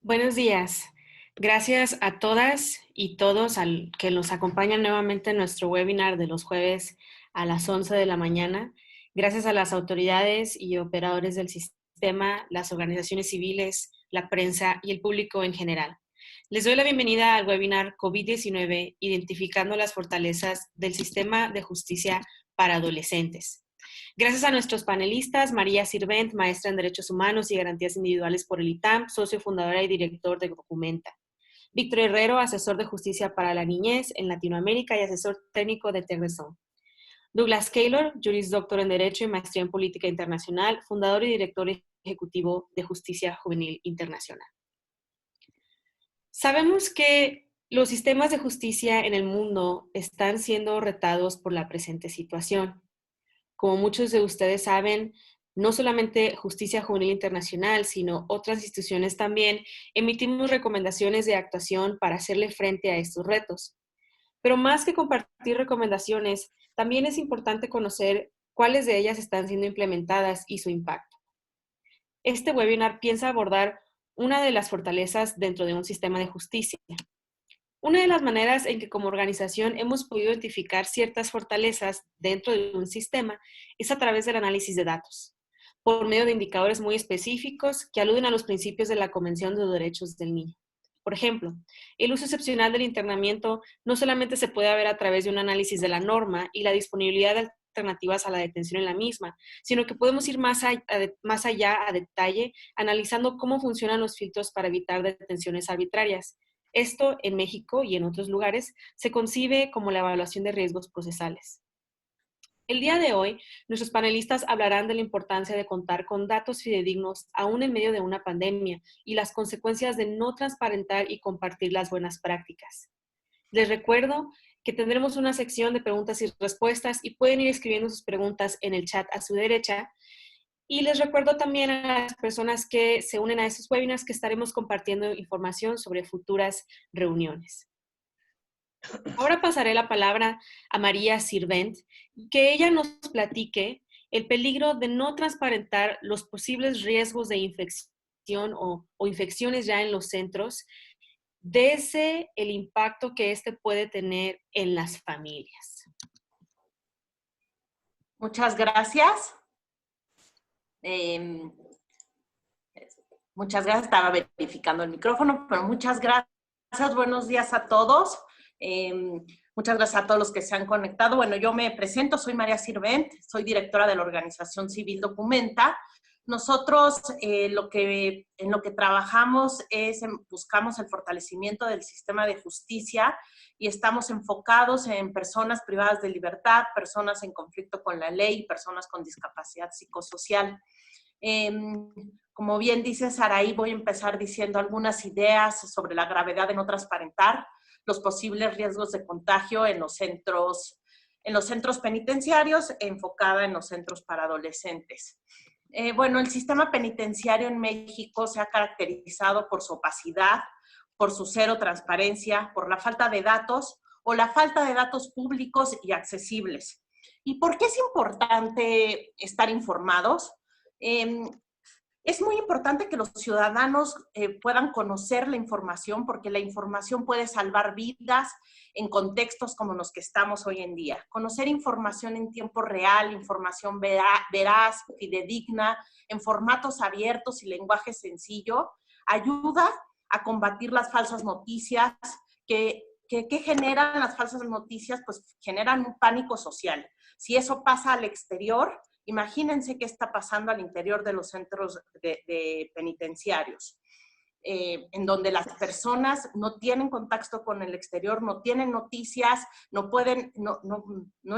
Buenos días. Gracias a todas y todos al que nos acompañan nuevamente en nuestro webinar de los jueves a las 11 de la mañana. Gracias a las autoridades y operadores del sistema, las organizaciones civiles, la prensa y el público en general. Les doy la bienvenida al webinar COVID-19, identificando las fortalezas del sistema de justicia para adolescentes. Gracias a nuestros panelistas, María Sirvent, maestra en Derechos Humanos y Garantías Individuales por el ITAM, socio fundadora y director de Documenta. Víctor Herrero, asesor de Justicia para la Niñez en Latinoamérica y asesor técnico de Terresón. Douglas Keylor, Juris Doctor en Derecho y Maestría en Política Internacional, fundador y director ejecutivo de Justicia Juvenil Internacional. Sabemos que los sistemas de justicia en el mundo están siendo retados por la presente situación. Como muchos de ustedes saben, no solamente Justicia Juvenil Internacional, sino otras instituciones también emitimos recomendaciones de actuación para hacerle frente a estos retos. Pero más que compartir recomendaciones, también es importante conocer cuáles de ellas están siendo implementadas y su impacto. Este webinar piensa abordar una de las fortalezas dentro de un sistema de justicia. Una de las maneras en que como organización hemos podido identificar ciertas fortalezas dentro de un sistema es a través del análisis de datos, por medio de indicadores muy específicos que aluden a los principios de la Convención de los Derechos del Niño. Por ejemplo, el uso excepcional del internamiento no solamente se puede ver a través de un análisis de la norma y la disponibilidad de alternativas a la detención en la misma, sino que podemos ir más allá a detalle, analizando cómo funcionan los filtros para evitar detenciones arbitrarias. Esto, en México y en otros lugares, se concibe como la evaluación de riesgos procesales. El día de hoy, nuestros panelistas hablarán de la importancia de contar con datos fidedignos aún en medio de una pandemia y las consecuencias de no transparentar y compartir las buenas prácticas. Les recuerdo que tendremos una sección de preguntas y respuestas y pueden ir escribiendo sus preguntas en el chat a su derecha. Y les recuerdo también a las personas que se unen a estos webinars que estaremos compartiendo información sobre futuras reuniones. Ahora pasaré la palabra a María Sirvent, que ella nos platique el peligro de no transparentar los posibles riesgos de infección o infecciones ya en los centros, desde el impacto que este puede tener en las familias. Muchas gracias. Estaba verificando el micrófono, pero muchas gracias. Buenos días a todos. Muchas gracias a todos los que se han conectado. Bueno, yo me presento, soy María Sirvent, soy directora de la organización civil Documenta. Nosotros en lo que trabajamos es buscamos el fortalecimiento del sistema de justicia y estamos enfocados en personas privadas de libertad, personas en conflicto con la ley, personas con discapacidad psicosocial. Como bien dice Saraí, voy a empezar diciendo algunas ideas sobre la gravedad de no transparentar, los posibles riesgos de contagio en los centros penitenciarios, enfocada en los centros para adolescentes. Bueno, el sistema penitenciario en México se ha caracterizado por su opacidad, por su cero transparencia, por la falta de datos o la falta de datos públicos y accesibles. ¿Y por qué es importante estar informados? Es muy importante que los ciudadanos puedan conocer la información, porque la información puede salvar vidas en contextos como los que estamos hoy en día. Conocer información en tiempo real, información veraz, fidedigna, en formatos abiertos y lenguaje sencillo, ayuda a combatir las falsas noticias que generan las falsas noticias, pues generan un pánico social. Si eso pasa al exterior, imagínense qué está pasando al interior de los centros de penitenciarios, en donde las personas no tienen contacto con el exterior, no tienen noticias, no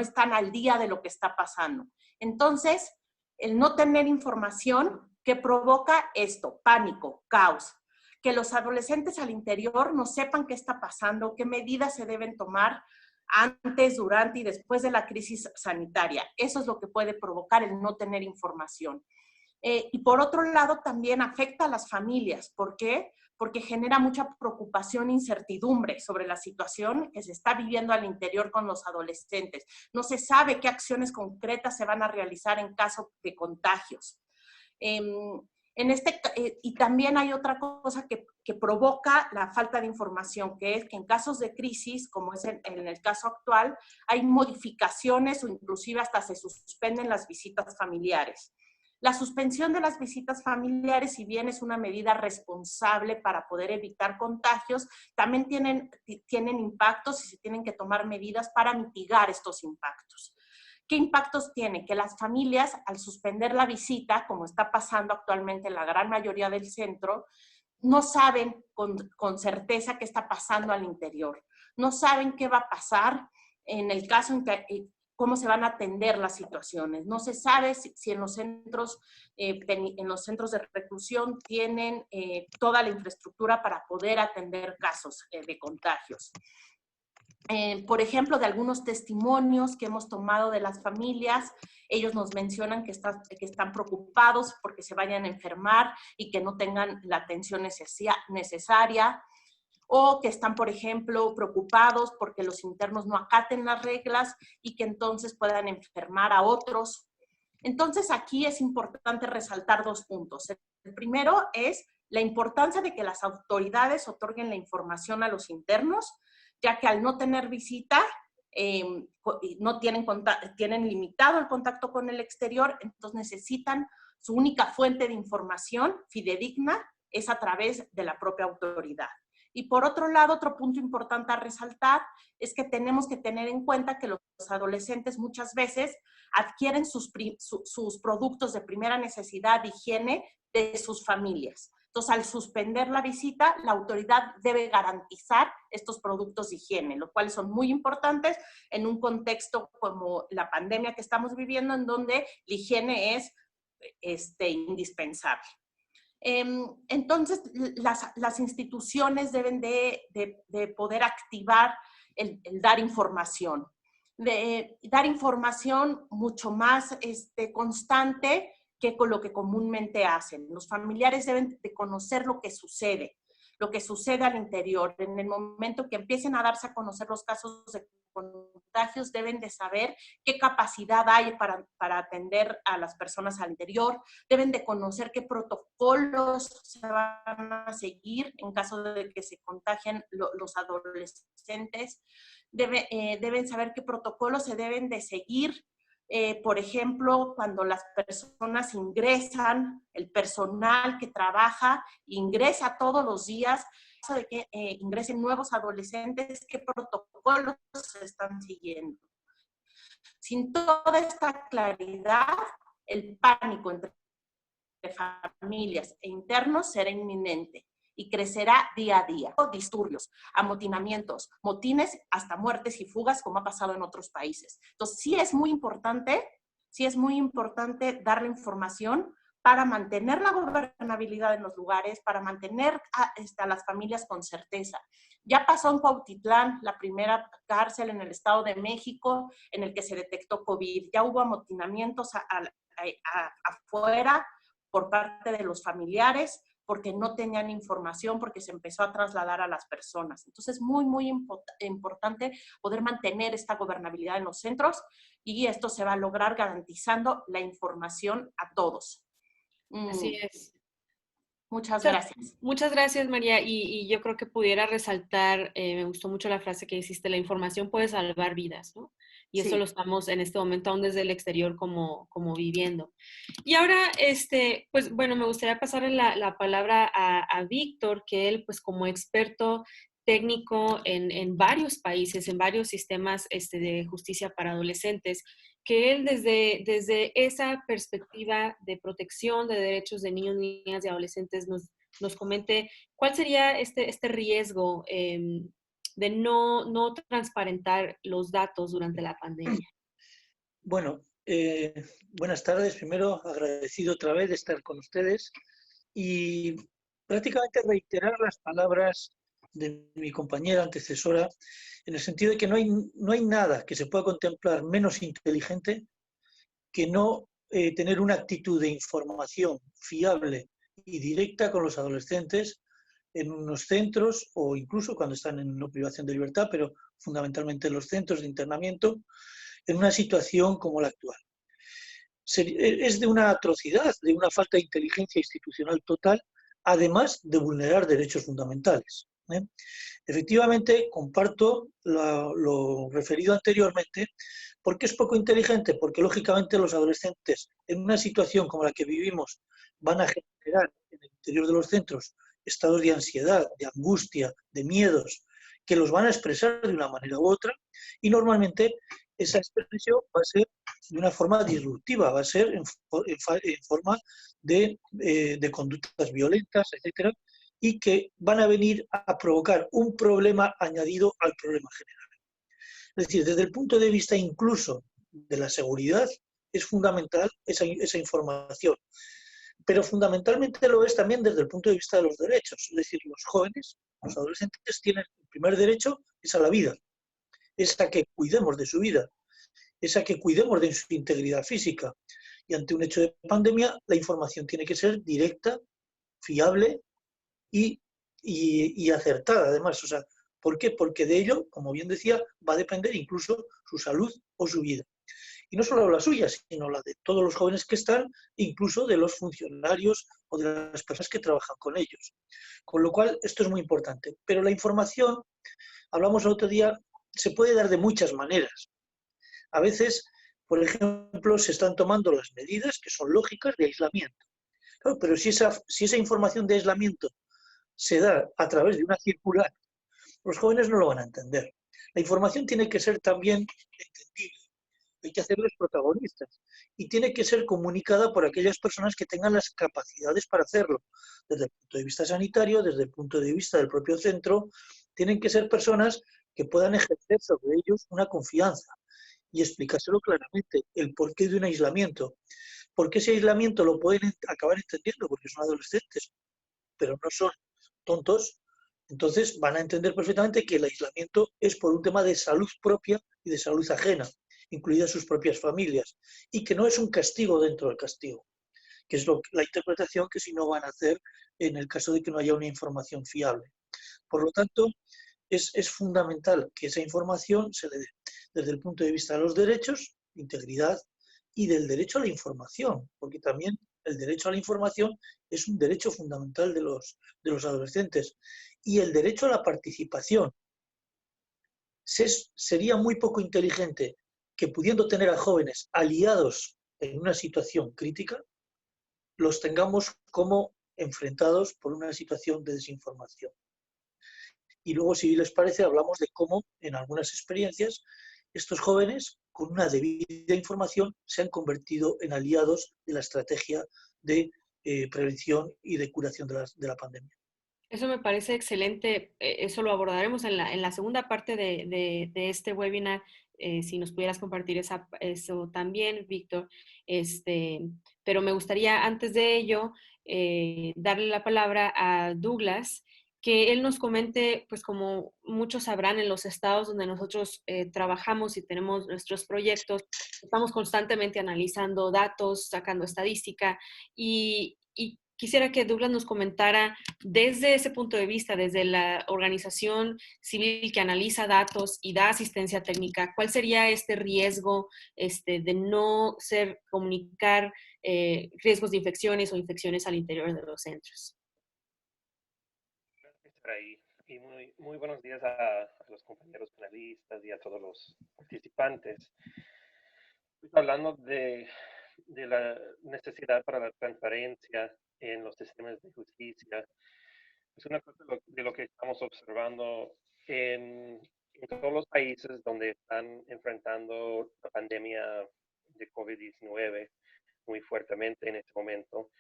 están al día de lo que está pasando. Entonces, el no tener información, ¿qué provoca esto? Pánico, caos. Que los adolescentes al interior no sepan qué está pasando, qué medidas se deben tomar antes, durante y después de la crisis sanitaria. Eso es lo que puede provocar el no tener información. Y por otro lado, también afecta a las familias. ¿Por qué? Porque genera mucha preocupación e incertidumbre sobre la situación que se está viviendo al interior con los adolescentes. No se sabe qué acciones concretas se van a realizar en caso de contagios. Y también hay otra cosa que provoca la falta de información, que es que en casos de crisis, como es en el caso actual, hay modificaciones o inclusive hasta se suspenden las visitas familiares. La suspensión de las visitas familiares, si bien es una medida responsable para poder evitar contagios, también tienen impactos y se tienen que tomar medidas para mitigar estos impactos. ¿Qué impactos tiene? Que las familias, al suspender la visita, como está pasando actualmente en la gran mayoría del centro, no saben con certeza qué está pasando al interior. No saben qué va a pasar en el caso en que cómo se van a atender las situaciones. No se sabe si en los centros de reclusión tienen toda la infraestructura para poder atender casos de contagios. Por ejemplo, de algunos testimonios que hemos tomado de las familias, ellos nos mencionan que están preocupados porque se vayan a enfermar y que no tengan la atención necesaria, o que están, por ejemplo, preocupados porque los internos no acaten las reglas y que entonces puedan enfermar a otros. Entonces, aquí es importante resaltar 2 puntos. El primero es la importancia de que las autoridades otorguen la información a los internos, ya que al no tener visita, no tienen limitado el contacto con el exterior, entonces necesitan su única fuente de información fidedigna es a través de la propia autoridad. Y por otro lado, otro punto importante a resaltar es que tenemos que tener en cuenta que los adolescentes muchas veces adquieren sus productos de primera necesidad de higiene de sus familias. Entonces, al suspender la visita, la autoridad debe garantizar estos productos de higiene, los cuales son muy importantes en un contexto como la pandemia que estamos viviendo, en donde la higiene es indispensable. Entonces, las instituciones deben de poder activar el dar información. Dar información mucho más constante que con lo que comúnmente hacen. Los familiares deben de conocer lo que sucede al interior. En el momento que empiecen a darse a conocer los casos de contagios, deben de saber qué capacidad hay para atender a las personas al interior, deben de conocer qué protocolos se van a seguir en caso de que se contagien los adolescentes, deben saber qué protocolos se deben de seguir. Por ejemplo, cuando las personas ingresan, el personal que trabaja ingresa todos los días, de que ingresen nuevos adolescentes, qué protocolos se están siguiendo. Sin toda esta claridad, el pánico entre familias e internos será inminente y crecerá día a día. Disturbios, amotinamientos, motines, hasta muertes y fugas, como ha pasado en otros países. Entonces, sí es muy importante darle información para mantener la gobernabilidad en los lugares, para mantener a las familias con certeza. Ya pasó en Cuautitlán, la primera cárcel en el Estado de México, en el que se detectó COVID. Ya hubo amotinamientos afuera por parte de los familiares, porque no tenían información, porque se empezó a trasladar a las personas. Entonces, es muy, muy importante poder mantener esta gobernabilidad en los centros y esto se va a lograr garantizando la información a todos. Así es. Muchas gracias. Muchas gracias, María. Y yo creo que pudiera resaltar, me gustó mucho la frase que hiciste, la información puede salvar vidas, ¿no? Y eso Sí. lo estamos en este momento aún desde el exterior como viviendo. Y ahora, pues bueno, me gustaría pasarle la palabra a Víctor, que él, pues como experto técnico en varios países, en varios sistemas de justicia para adolescentes, que él desde esa perspectiva de protección de derechos de niños, niñas y adolescentes nos comente cuál sería este riesgo de no transparentar los datos durante la pandemia. Bueno, buenas tardes. Primero, agradecido otra vez de estar con ustedes y prácticamente reiterar las palabras de mi compañera antecesora en el sentido de que no hay nada que se pueda contemplar menos inteligente que no tener una actitud de información fiable y directa con los adolescentes en unos centros o incluso cuando están en una privación de libertad, pero fundamentalmente en los centros de internamiento, en una situación como la actual. es de una atrocidad, de una falta de inteligencia institucional total, además de vulnerar derechos fundamentales. Efectivamente, comparto lo referido anteriormente, porque es poco inteligente, porque lógicamente los adolescentes en una situación como la que vivimos van a generar en el interior de los centros estados de ansiedad, de angustia, de miedos, que los van a expresar de una manera u otra, y normalmente esa expresión va a ser de una forma disruptiva, va a ser en forma de conductas violentas, etcétera, y que van a venir a provocar un problema añadido al problema general. Es decir, desde el punto de vista incluso de la seguridad, es fundamental esa información, pero fundamentalmente lo es también desde el punto de vista de los derechos. Es decir, los jóvenes, los adolescentes tienen el primer derecho, es a la vida, es a que cuidemos de su vida, es a que cuidemos de su integridad física. Y ante un hecho de pandemia, la información tiene que ser directa, fiable y acertada, además. O sea, ¿por qué? Porque de ello, como bien decía, va a depender incluso su salud o su vida. Y no solo la suya, sino la de todos los jóvenes que están, incluso de los funcionarios o de las personas que trabajan con ellos. Con lo cual, esto es muy importante. Pero la información, hablamos el otro día, se puede dar de muchas maneras. A veces, por ejemplo, se están tomando las medidas que son lógicas de aislamiento. Claro, pero si esa información de aislamiento se da a través de una circular, los jóvenes no lo van a entender. La información tiene que ser también entendible, hay que hacerles protagonistas y tiene que ser comunicada por aquellas personas que tengan las capacidades para hacerlo, desde el punto de vista sanitario, desde el punto de vista del propio centro, tienen que ser personas que puedan ejercer sobre ellos una confianza y explicárselo claramente, el porqué de un aislamiento. Porque ese aislamiento lo pueden acabar entendiendo porque son adolescentes, pero no son tontos, entonces van a entender perfectamente que el aislamiento es por un tema de salud propia y de salud ajena, incluidas sus propias familias, y que no es un castigo dentro del castigo, que es la interpretación que si no van a hacer en el caso de que no haya una información fiable. Por lo tanto, es fundamental que esa información se le dé desde el punto de vista de los derechos, integridad, y del derecho a la información, porque también el derecho a la información es un derecho fundamental de los adolescentes. Y el derecho a la participación. Sería muy poco inteligente que pudiendo tener a jóvenes aliados en una situación crítica, los tengamos como enfrentados por una situación de desinformación. Y luego, si les parece, hablamos de cómo en algunas experiencias estos jóvenes, con una debida información, se han convertido en aliados de la estrategia de prevención y de curación de la pandemia. Eso me parece excelente. Eso lo abordaremos en la segunda parte de este webinar. Si nos pudieras compartir eso también, Víctor. Pero me gustaría, antes de ello, darle la palabra a Douglas, que él nos comente, pues como muchos sabrán, en los estados donde nosotros trabajamos y tenemos nuestros proyectos, estamos constantemente analizando datos, sacando estadística y quisiera que Douglas nos comentara desde ese punto de vista, desde la organización civil que analiza datos y da asistencia técnica, ¿cuál sería este riesgo de no comunicar riesgos de infecciones o infecciones al interior de los centros? Gracias por ahí. Y muy buenos días a los compañeros panelistas y a todos los participantes. Estoy hablando de la necesidad para la transparencia en los sistemas de justicia. Es una cosa de lo que estamos observando en todos los países donde están enfrentando la pandemia de COVID-19 muy fuertemente en este momento,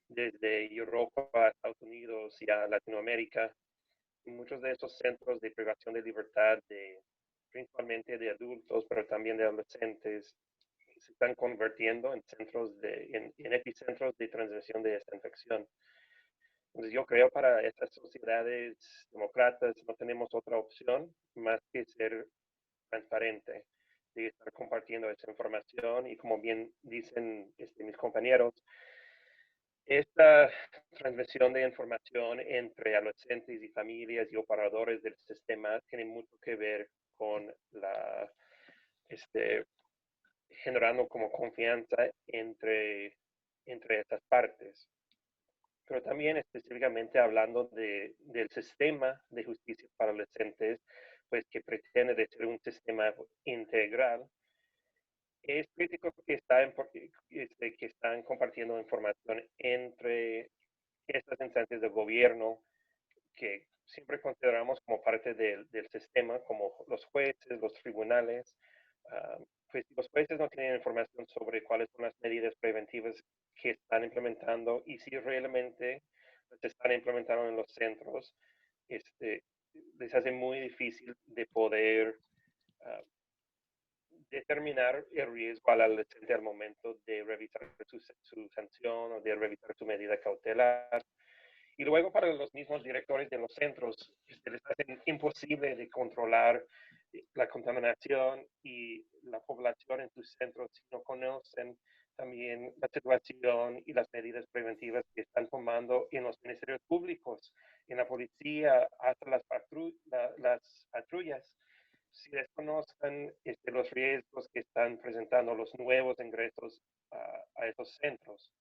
desde Europa a Estados Unidos y a Latinoamérica. Muchos de esos centros de privación de libertad, principalmente de adultos, pero también de adolescentes, se están convirtiendo en en epicentros de transmisión de esta infección. Entonces yo creo para estas sociedades demócratas no tenemos otra opción más que ser transparente, de estar compartiendo esa información y como bien dicen mis compañeros, esta transmisión de información entre adolescentes y familias y operadores del sistema tiene mucho que ver con generando como confianza entre estas partes. Pero también específicamente hablando del sistema de justicia para adolescentes, pues que pretende de ser un sistema integral, es crítico que están compartiendo información entre estas instancias de gobierno que siempre consideramos como parte del sistema, como los jueces, los tribunales. Pues los jueces no tienen información sobre cuáles son las medidas preventivas que están implementando y si realmente se están implementando en los centros, les hace muy difícil de poder uh, determinar el riesgo al adolescente al momento de revisar su sanción o de revisar su medida cautelar. Y luego para los mismos directores de los centros, les hacen imposible de controlar la contaminación y la población en sus centros si no conocen también la situación y las medidas preventivas que están tomando en los ministerios públicos, en la policía, hasta las patrullas. Si desconocen los riesgos que están presentando los nuevos ingresos a esos centros.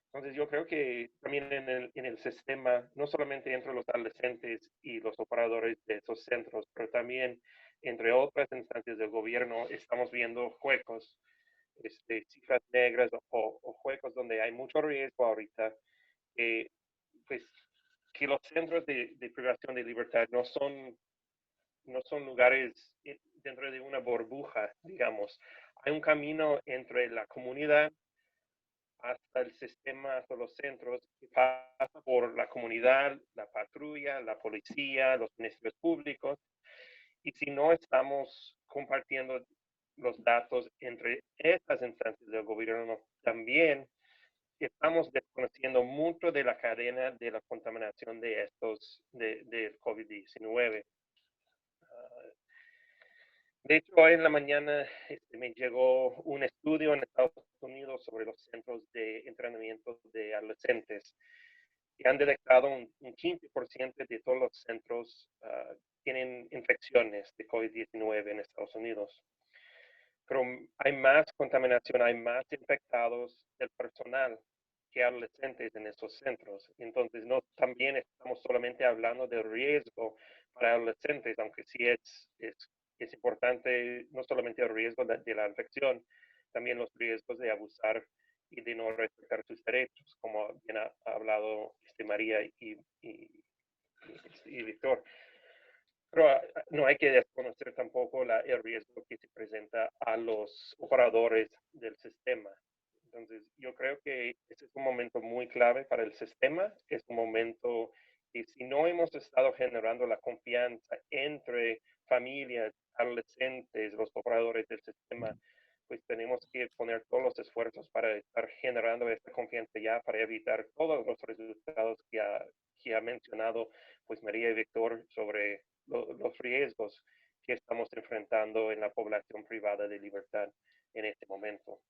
Entonces yo creo que también en el sistema, no solamente entre los adolescentes y los operadores de esos centros, pero también entre otras instancias del gobierno, estamos viendo juegos, cifras negras o juegos donde hay mucho riesgo ahorita, pues que los centros de privación de libertad no son lugares dentro de una burbuja, digamos. Hay un camino entre la comunidad hasta el sistema, hasta los centros, que pasa por la comunidad, la patrulla, la policía, los ministerios públicos. Y si no estamos compartiendo los datos entre estas instancias del gobierno, también estamos desconociendo mucho de la cadena de la contaminación de del COVID-19. De hecho, hoy en la mañana me llegó un estudio en Estados Unidos sobre los centros de entrenamiento de adolescentes y han detectado un 15% de todos los centros tienen infecciones de COVID-19 en Estados Unidos. Pero hay más contaminación, hay más infectados del personal que adolescentes en esos centros. Entonces, no también estamos solamente hablando del riesgo para adolescentes, aunque sí es importante no solamente el riesgo de la infección, también los riesgos de abusar y de no respetar sus derechos, como bien ha hablado María y Víctor. Pero no hay que desconocer tampoco el riesgo que se presenta a los operadores del sistema. Entonces, yo creo que este es un momento muy clave para el sistema. Es un momento que si no hemos estado generando la confianza entre familias, adolescentes, los operadores del sistema, pues tenemos que poner todos los esfuerzos para estar generando esta confianza ya, para evitar todos los resultados que ha mencionado pues María y Víctor sobre los riesgos que estamos enfrentando en la población privada de libertad en este momento.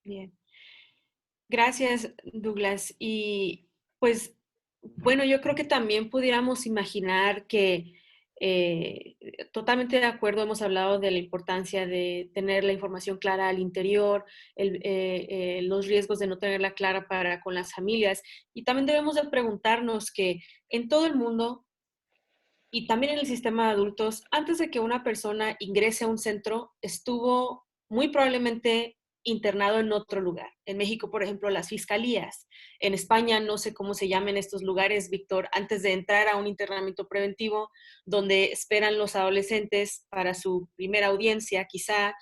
Bien. Gracias, Douglas. Y pues, bueno, yo creo que también pudiéramos imaginar que totalmente de acuerdo, hemos hablado de la importancia de tener la información clara al interior, los riesgos de no tenerla clara para con las familias. Y también debemos de preguntarnos que en todo el mundo y también en el sistema de adultos, antes de que una persona ingrese a un centro, estuvo muy probablemente internado en otro lugar. En México, por ejemplo, las fiscalías. En España, no sé cómo se llaman estos lugares, Víctor, antes de entrar a un internamiento preventivo, donde esperan los adolescentes para su primera audiencia, quizá,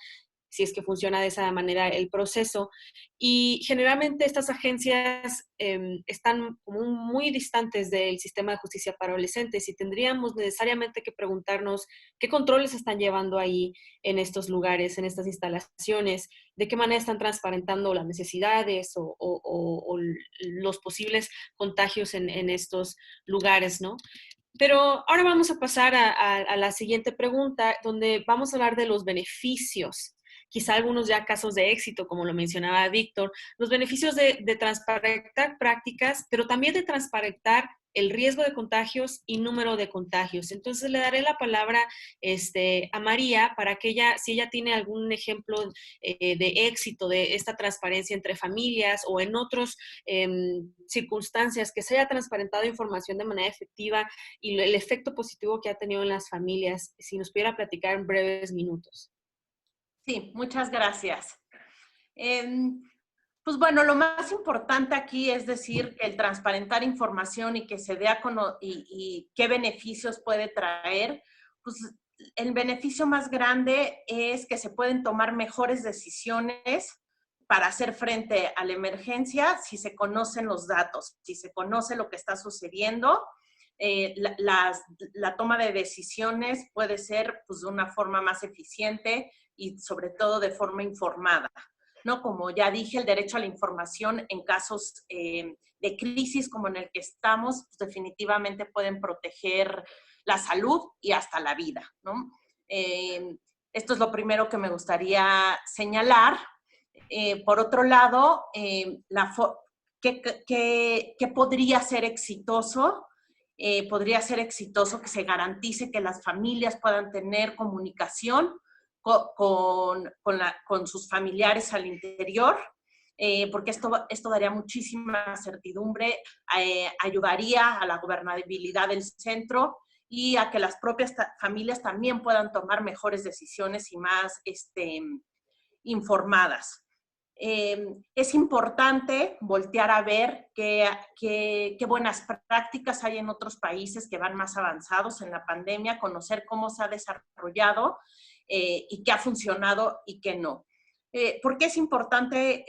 si es que funciona de esa manera el proceso. Y generalmente estas agencias están como muy distantes del sistema de justicia para adolescentes y tendríamos necesariamente que preguntarnos qué controles están llevando ahí en estos lugares, en estas instalaciones, de qué manera están transparentando las necesidades o los posibles contagios en estos lugares, ¿no? Pero ahora vamos a pasar a la siguiente pregunta, donde vamos a hablar de los beneficios, quizá algunos ya casos de éxito, como lo mencionaba Víctor, los beneficios de transparentar prácticas, pero también de transparentar el riesgo de contagios y número de contagios. Entonces le daré la palabra a María para que ella, si ella tiene algún ejemplo de éxito de esta transparencia entre familias o en otras circunstancias que se haya transparentado información de manera efectiva y el efecto positivo que ha tenido en las familias, si nos pudiera platicar en breves minutos. Sí, muchas gracias. Pues bueno, lo más importante aquí es decir que el transparentar información y que se dé a conocer y qué beneficios puede traer, pues el beneficio más grande es que se pueden tomar mejores decisiones para hacer frente a la emergencia si se conocen los datos, si se conoce lo que está sucediendo. La toma de decisiones puede ser pues, de una forma más eficiente y sobre todo de forma informada, ¿no? Como ya dije, el derecho a la información en casos de crisis como en el que estamos, pues definitivamente pueden proteger la salud y hasta la vida, ¿no? Esto es lo primero que me gustaría señalar. Por otro lado, ¿qué podría ser exitoso? Podría ser exitoso que se garantice que las familias puedan tener comunicación con sus familiares al interior, porque esto daría muchísima certidumbre, ayudaría a la gobernabilidad del centro y a que las propias familias también puedan tomar mejores decisiones y más informadas. Es importante voltear a ver qué buenas prácticas hay en otros países que van más avanzados en la pandemia, conocer cómo se ha desarrollado y qué ha funcionado y qué no. ¿Por qué es importante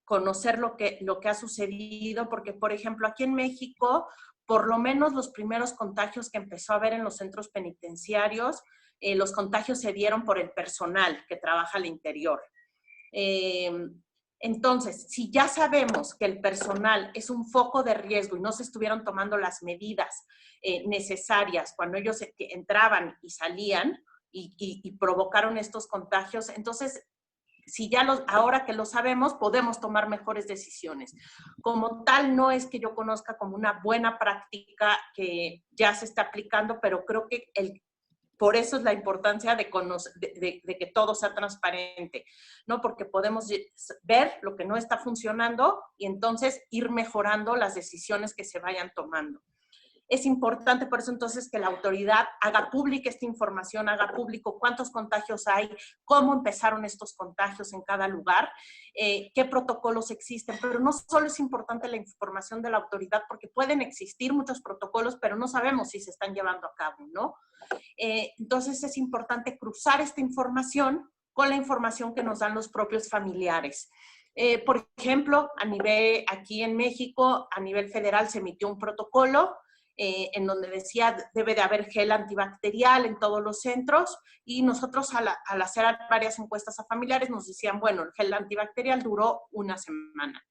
conocer lo que ha sucedido? Porque, por ejemplo, aquí en México, por lo menos los primeros contagios que empezó a haber en los centros penitenciarios, los contagios se dieron por el personal que trabaja al interior. Entonces, si ya sabemos que el personal es un foco de riesgo y no se estuvieron tomando las medidas necesarias cuando ellos entraban y salían y provocaron estos contagios, entonces, si ya ahora que lo sabemos, podemos tomar mejores decisiones. Como tal, no es que yo conozca como una buena práctica que ya se está aplicando, pero creo que por eso es la importancia de que todo sea transparente, ¿no? Porque podemos ver lo que no está funcionando y entonces ir mejorando las decisiones que se vayan tomando. Es importante por eso entonces que la autoridad haga pública esta información, haga público cuántos contagios hay, cómo empezaron estos contagios en cada lugar, qué protocolos existen, pero no solo es importante la información de la autoridad porque pueden existir muchos protocolos, pero no sabemos si se están llevando a cabo, ¿no? Entonces es importante cruzar esta información con la información que nos dan los propios familiares. Por ejemplo, aquí en México, a nivel federal se emitió un protocolo en donde decía debe de haber gel antibacterial en todos los centros y nosotros al hacer varias encuestas a familiares nos decían, bueno, el gel antibacterial duró una semana.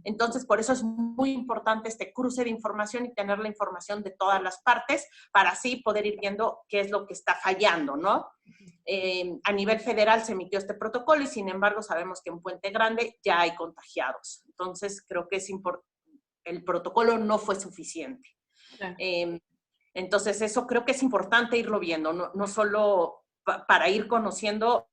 Entonces, por eso es muy importante este cruce de información y tener la información de todas las partes para así poder ir viendo qué es lo que está fallando, ¿no? A nivel federal se emitió este protocolo y sin embargo sabemos que en Puente Grande ya hay contagiados. Entonces, creo que el protocolo no fue suficiente. Claro. Entonces, eso creo que es importante irlo viendo, no solo para ir conociendo,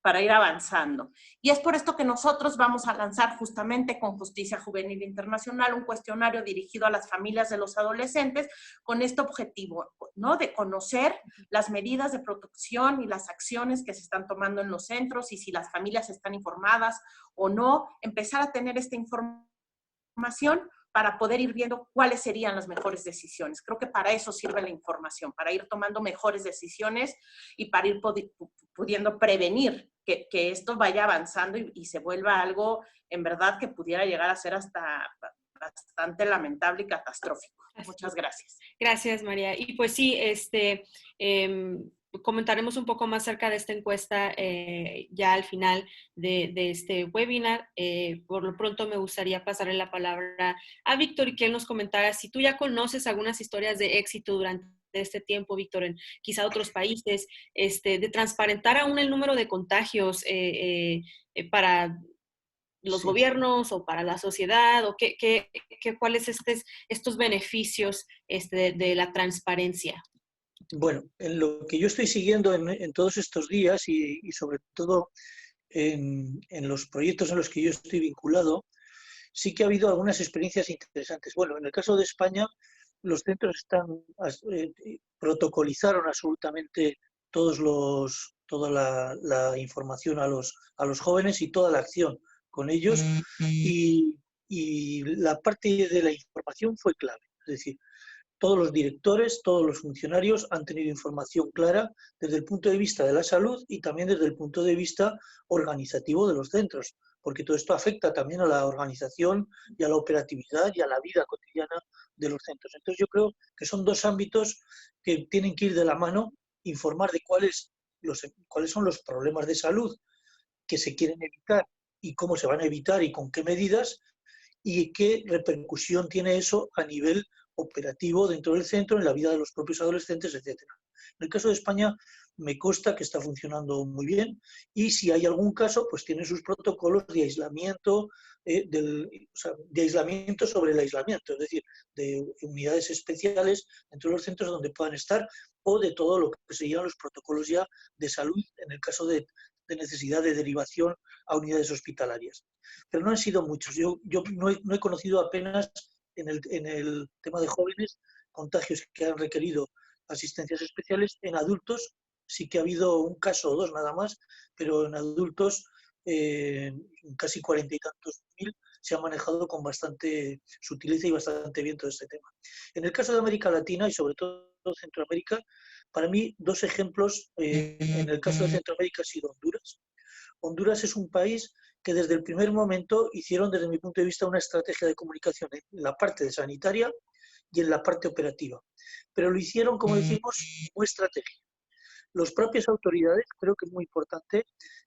para ir avanzando. Y es por esto que nosotros vamos a lanzar justamente con Justicia Juvenil Internacional un cuestionario dirigido a las familias de los adolescentes con este objetivo, ¿no? De conocer las medidas de protección y las acciones que se están tomando en los centros y si las familias están informadas o no, empezar a tener esta información para poder ir viendo cuáles serían las mejores decisiones. Creo que para eso sirve la información, para ir tomando mejores decisiones y para ir pudiendo prevenir que esto vaya avanzando y se vuelva algo en verdad que pudiera llegar a ser hasta bastante lamentable y catastrófico. Muchas gracias. Gracias, María. Y pues sí, comentaremos un poco más acerca de esta encuesta ya al final de este webinar. Por lo pronto me gustaría pasarle la palabra a Víctor y que él nos comentara si tú ya conoces algunas historias de éxito durante este tiempo, Víctor, en quizá otros países, de transparentar aún el número de contagios para los Sí. gobiernos o para la sociedad? ¿O cuáles estos beneficios de la transparencia? Bueno, en lo que yo estoy siguiendo en todos estos días y sobre todo en los proyectos en los que yo estoy vinculado, sí que ha habido algunas experiencias interesantes. Bueno, en el caso de España, los centros protocolizaron absolutamente toda la información a los jóvenes y toda la acción con ellos y la parte de la información fue clave. Es decir, todos los directores, todos los funcionarios han tenido información clara desde el punto de vista de la salud y también desde el punto de vista organizativo de los centros, porque todo esto afecta también a la organización y a la operatividad y a la vida cotidiana de los centros. Entonces yo creo que son dos ámbitos que tienen que ir de la mano, informar de cuáles son los problemas de salud que se quieren evitar y cómo se van a evitar y con qué medidas, y qué repercusión tiene eso a nivel operativo dentro del centro, en la vida de los propios adolescentes, etcétera. En el caso de España me consta que está funcionando muy bien y si hay algún caso, pues tiene sus protocolos de aislamiento, de aislamiento sobre el aislamiento, es decir, de unidades especiales dentro de los centros donde puedan estar o de todo lo que serían los protocolos ya de salud en el caso de necesidad de derivación a unidades hospitalarias. Pero no han sido muchos. Yo no he conocido apenas en el tema de jóvenes contagios que han requerido asistencias especiales. En adultos sí que ha habido un caso o dos nada más, pero en adultos casi 40 y tantos mil se ha manejado con bastante sutileza y bastante bien todo este tema. En el caso de América Latina y sobre todo Centroamérica, para mí dos ejemplos. En el caso de Centroamérica ha sido Honduras. Honduras es un país que desde el primer momento hicieron, desde mi punto de vista, una estrategia de comunicación en la parte de sanitaria y en la parte operativa. Pero lo hicieron, como decimos, muy estratégico. Las propias autoridades, creo que es muy importante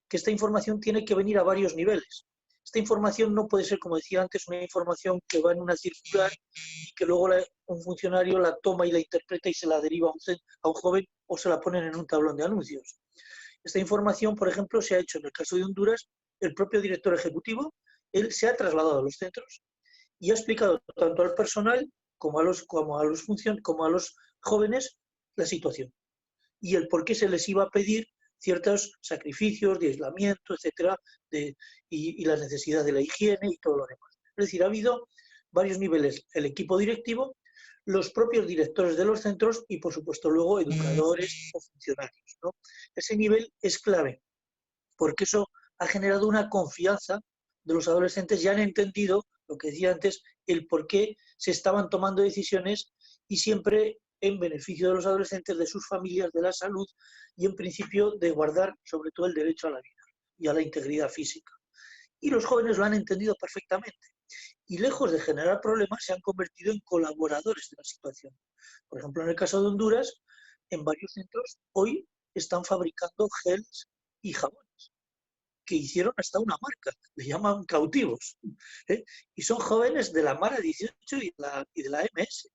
que esta información tiene que venir a varios niveles. Esta información no puede ser, como decía antes, una información que va en una circular y que luego un funcionario la toma y la interpreta y se la deriva a un joven o se la ponen en un tablón de anuncios. Esta información, por ejemplo, se ha hecho en el caso de Honduras, el propio director ejecutivo, él se ha trasladado a los centros y ha explicado tanto al personal como a los jóvenes la situación y el por qué se les iba a pedir ciertos sacrificios de aislamiento, etcétera, y la necesidad de la higiene y todo lo demás. Es decir, ha habido varios niveles, el equipo directivo, los propios directores de los centros y, por supuesto, luego educadores o funcionarios, ¿no? Ese nivel es clave, porque eso ha generado una confianza de los adolescentes, ya han entendido, lo que decía antes, el por qué se estaban tomando decisiones y siempre en beneficio de los adolescentes, de sus familias, de la salud y en principio de guardar sobre todo el derecho a la vida y a la integridad física. Y los jóvenes lo han entendido perfectamente y lejos de generar problemas se han convertido en colaboradores de la situación. Por ejemplo, en el caso de Honduras, en varios centros hoy están fabricando geles y jabones que hicieron hasta una marca, le llaman cautivos, ¿eh? Y son jóvenes de la Mara 18 y de la MS,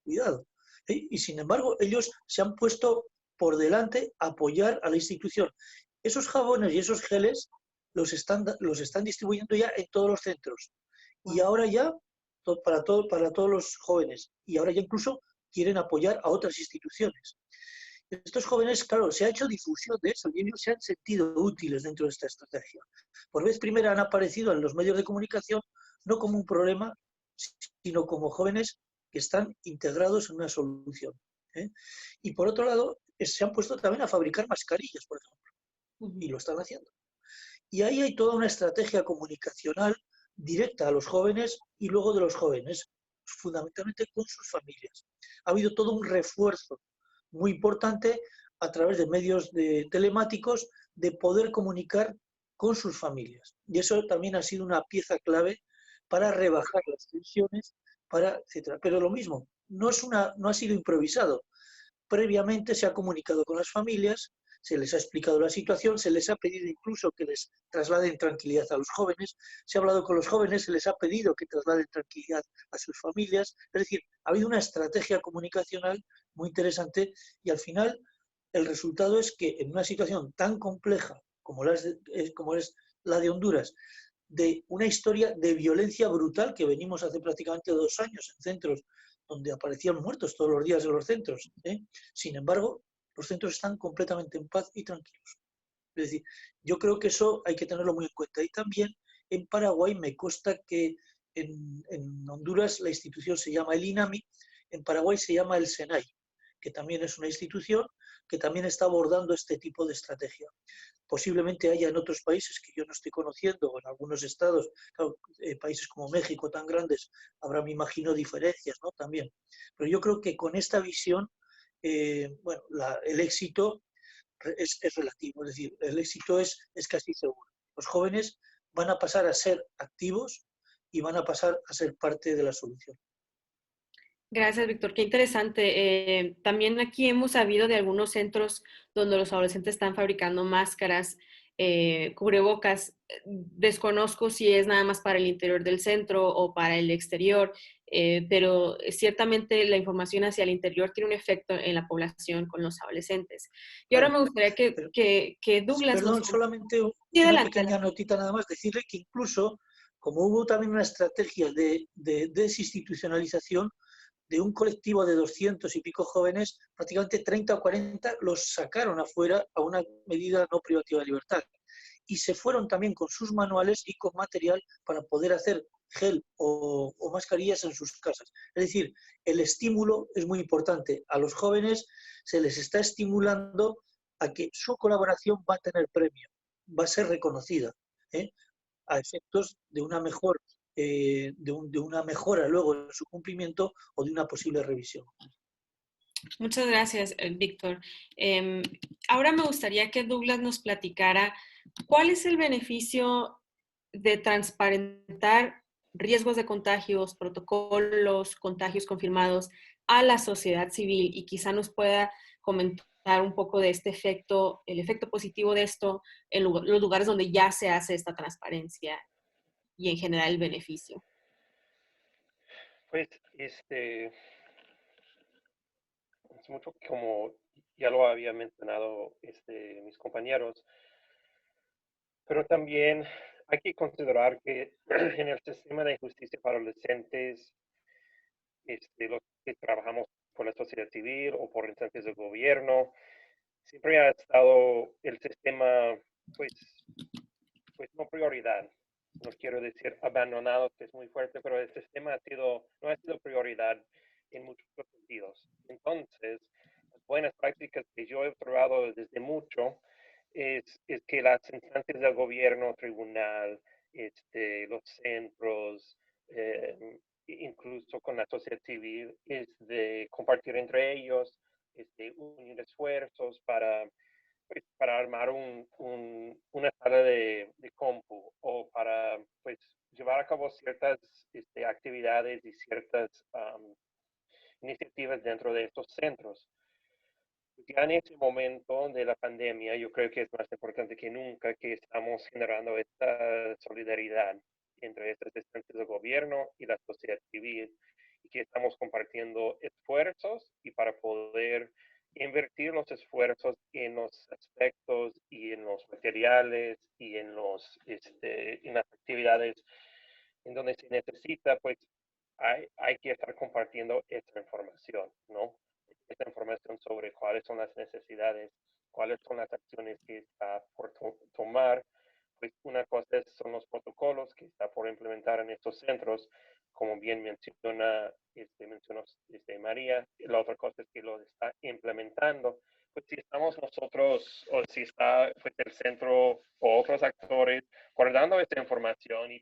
cuidado. Y sin embargo, ellos se han puesto por delante a apoyar a la institución. Esos jabones y esos geles los están distribuyendo ya en todos los centros. Y ahora ya, para todos los jóvenes, y ahora ya incluso quieren apoyar a otras instituciones. Estos jóvenes, claro, se ha hecho difusión de eso y ellos se han sentido útiles dentro de esta estrategia. Por vez primera han aparecido en los medios de comunicación no como un problema, sino como jóvenes que están integrados en una solución, ¿eh? Y por otro lado, se han puesto también a fabricar mascarillas, por ejemplo, y lo están haciendo. Y ahí hay toda una estrategia comunicacional directa a los jóvenes y luego de los jóvenes, fundamentalmente con sus familias. Ha habido todo un refuerzo muy importante a través de medios telemáticos de poder comunicar con sus familias. Y eso también ha sido una pieza clave para rebajar las tensiones, etcétera. Pero lo mismo, no ha sido improvisado. Previamente se ha comunicado con las familias, se les ha explicado la situación, se les ha pedido incluso que les trasladen tranquilidad a los jóvenes, se ha hablado con los jóvenes, se les ha pedido que trasladen tranquilidad a sus familias. Es decir, ha habido una estrategia comunicacional muy interesante y al final el resultado es que en una situación tan compleja como es la de Honduras, de una historia de violencia brutal que venimos hace prácticamente 2 años en centros donde aparecían muertos todos los días en los centros. Sin embargo, los centros están completamente en paz y tranquilos. Es decir, yo creo que eso hay que tenerlo muy en cuenta. Y también en Paraguay me consta que en Honduras la institución se llama el INAMI, en Paraguay se llama el SENAI, que también es una institución que también está abordando este tipo de estrategia. Posiblemente haya en otros países que yo no estoy conociendo, o en algunos estados, claro, países como México tan grandes, habrá, me imagino, diferencias, ¿no? También. Pero yo creo que con esta visión, bueno, el éxito es relativo, es decir, el éxito es casi seguro. Los jóvenes van a pasar a ser activos y van a pasar a ser parte de la solución. Gracias, Víctor. Qué interesante. También aquí hemos sabido de algunos centros donde los adolescentes están fabricando máscaras, cubrebocas. Desconozco si es nada más para el interior del centro o para el exterior, pero ciertamente la información hacia el interior tiene un efecto en la población con los adolescentes. Y ahora Claro, me gustaría pero, que Douglas nos... perdón, solamente Sí, una adelante, pequeña adelante. notita nada más, decirle que incluso, como hubo también una estrategia de desinstitucionalización, de un colectivo de 200 y pico jóvenes, prácticamente 30 o 40 los sacaron afuera a una medida no privativa de libertad. Y se fueron también con sus manuales y con material para poder hacer gel o mascarillas en sus casas. Es decir, el estímulo es muy importante. A los jóvenes se les está estimulando a que su colaboración va a tener premio, va a ser reconocida, ¿eh? A efectos de una de una mejora luego en su cumplimiento o de una posible revisión. Muchas gracias, Víctor. Ahora me gustaría que Douglas nos platicara cuál es el beneficio de transparentar riesgos de contagios, protocolos, contagios confirmados a la sociedad civil y quizá nos pueda comentar un poco de este efecto, el efecto positivo de esto en los lugares donde ya se hace esta transparencia y en general el beneficio. Pues, es mucho como ya lo había mencionado mis compañeros, pero también hay que considerar que en el sistema de justicia para adolescentes, los que trabajamos por la sociedad civil o por instancias del gobierno, siempre ha estado el sistema, pues, pues no prioridad. No quiero decir abandonado, que es muy fuerte, pero el sistema no ha sido prioridad en muchos sentidos. Entonces, las buenas prácticas que yo he observado desde mucho es que las instancias del gobierno, tribunal, los centros, incluso con la sociedad civil, es de compartir entre ellos, unir esfuerzos para armar una sala de compu o para pues, llevar a cabo ciertas actividades y ciertas iniciativas dentro de estos centros. Ya en este momento de la pandemia, yo creo que es más importante que nunca que estamos generando esta solidaridad entre estas instancias de gobierno y la sociedad civil y que estamos compartiendo esfuerzos y para poder invertir los esfuerzos en los aspectos y en los materiales y en en las actividades en donde se necesita, pues hay que estar compartiendo esta información, ¿no? Esta información sobre cuáles son las necesidades, cuáles son las acciones que está por tomar. Pues una cosa son los protocolos que está por implementar en estos centros, como bien mencionó María. La otra cosa es que lo está implementando. Pues si estamos nosotros o si está pues, el centro o otros actores guardando esta información y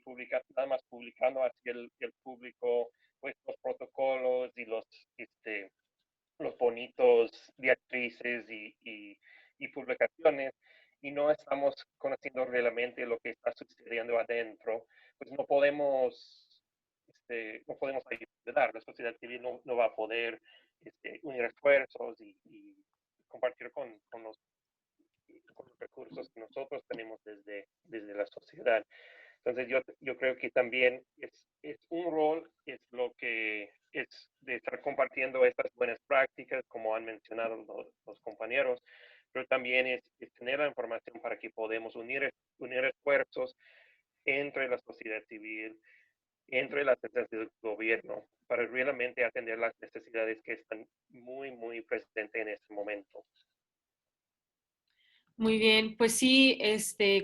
nada más publicando hacia el público pues, los protocolos y los bonitos directrices y publicaciones y no estamos conociendo realmente lo que está sucediendo adentro, pues no podemos ayudar. La sociedad civil no va a poder unir esfuerzos y compartir con los recursos que nosotros tenemos desde la sociedad. Entonces yo creo que también es un rol, es lo que es de estar compartiendo estas buenas prácticas, como han mencionado los compañeros, pero también es tener la información para que podamos unir esfuerzos entre la sociedad civil, entre las agencias del gobierno, para realmente atender las necesidades que están muy, muy presentes en este momento. Muy bien, pues sí,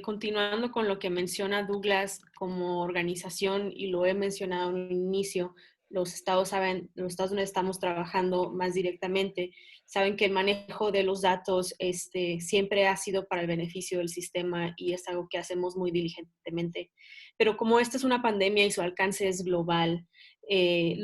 continuando con lo que menciona Douglas como organización, y lo he mencionado en un inicio, los estados saben, los estados donde estamos trabajando más directamente, saben que el manejo de los datos siempre ha sido para el beneficio del sistema y es algo que hacemos muy diligentemente. Pero como esta es una pandemia y su alcance es global, eh,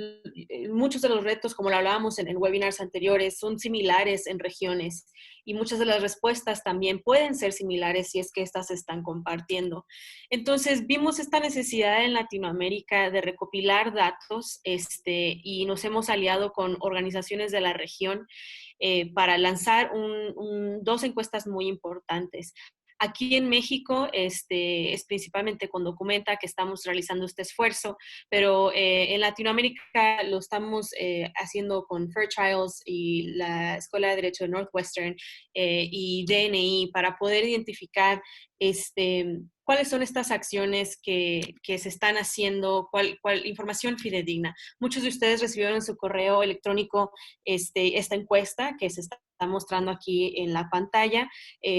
muchos de los retos, como lo hablábamos en webinars anteriores, son similares en regiones y muchas de las respuestas también pueden ser similares si es que estas se están compartiendo. Entonces, vimos esta necesidad en Latinoamérica de recopilar datos y nos hemos aliado con organizaciones de la región para lanzar dos encuestas muy importantes. Aquí en México es principalmente con Documenta que estamos realizando este esfuerzo, pero en Latinoamérica lo estamos haciendo con Fairchilds y la Escuela de Derecho de Northwestern y DNI para poder identificar cuáles son estas acciones que se están haciendo, cuál información fidedigna. Muchos de ustedes recibieron en su correo electrónico esta encuesta que se está mostrando aquí en la pantalla,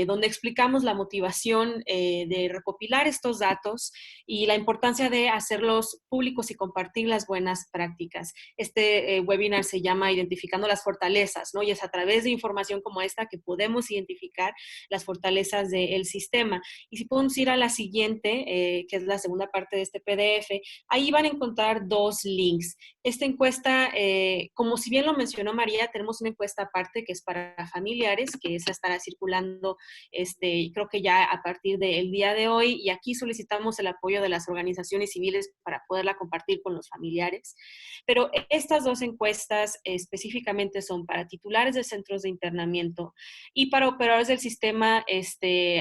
donde explicamos la motivación de recopilar estos datos y la importancia de hacerlos públicos y compartir las buenas prácticas. Este webinar se llama Identificando las fortalezas, ¿no? Y es a través de información como esta que podemos identificar las fortalezas del sistema. Y si podemos ir a la siguiente, que es la segunda parte de este PDF, ahí van a encontrar dos links. Esta encuesta, como si bien lo mencionó María, tenemos una encuesta aparte que es para familiares, que esa estará circulando, creo que ya a partir del día de hoy, y aquí solicitamos el apoyo de las organizaciones civiles para poderla compartir con los familiares. Pero estas dos encuestas específicamente son para titulares de centros de internamiento y para operadores del sistema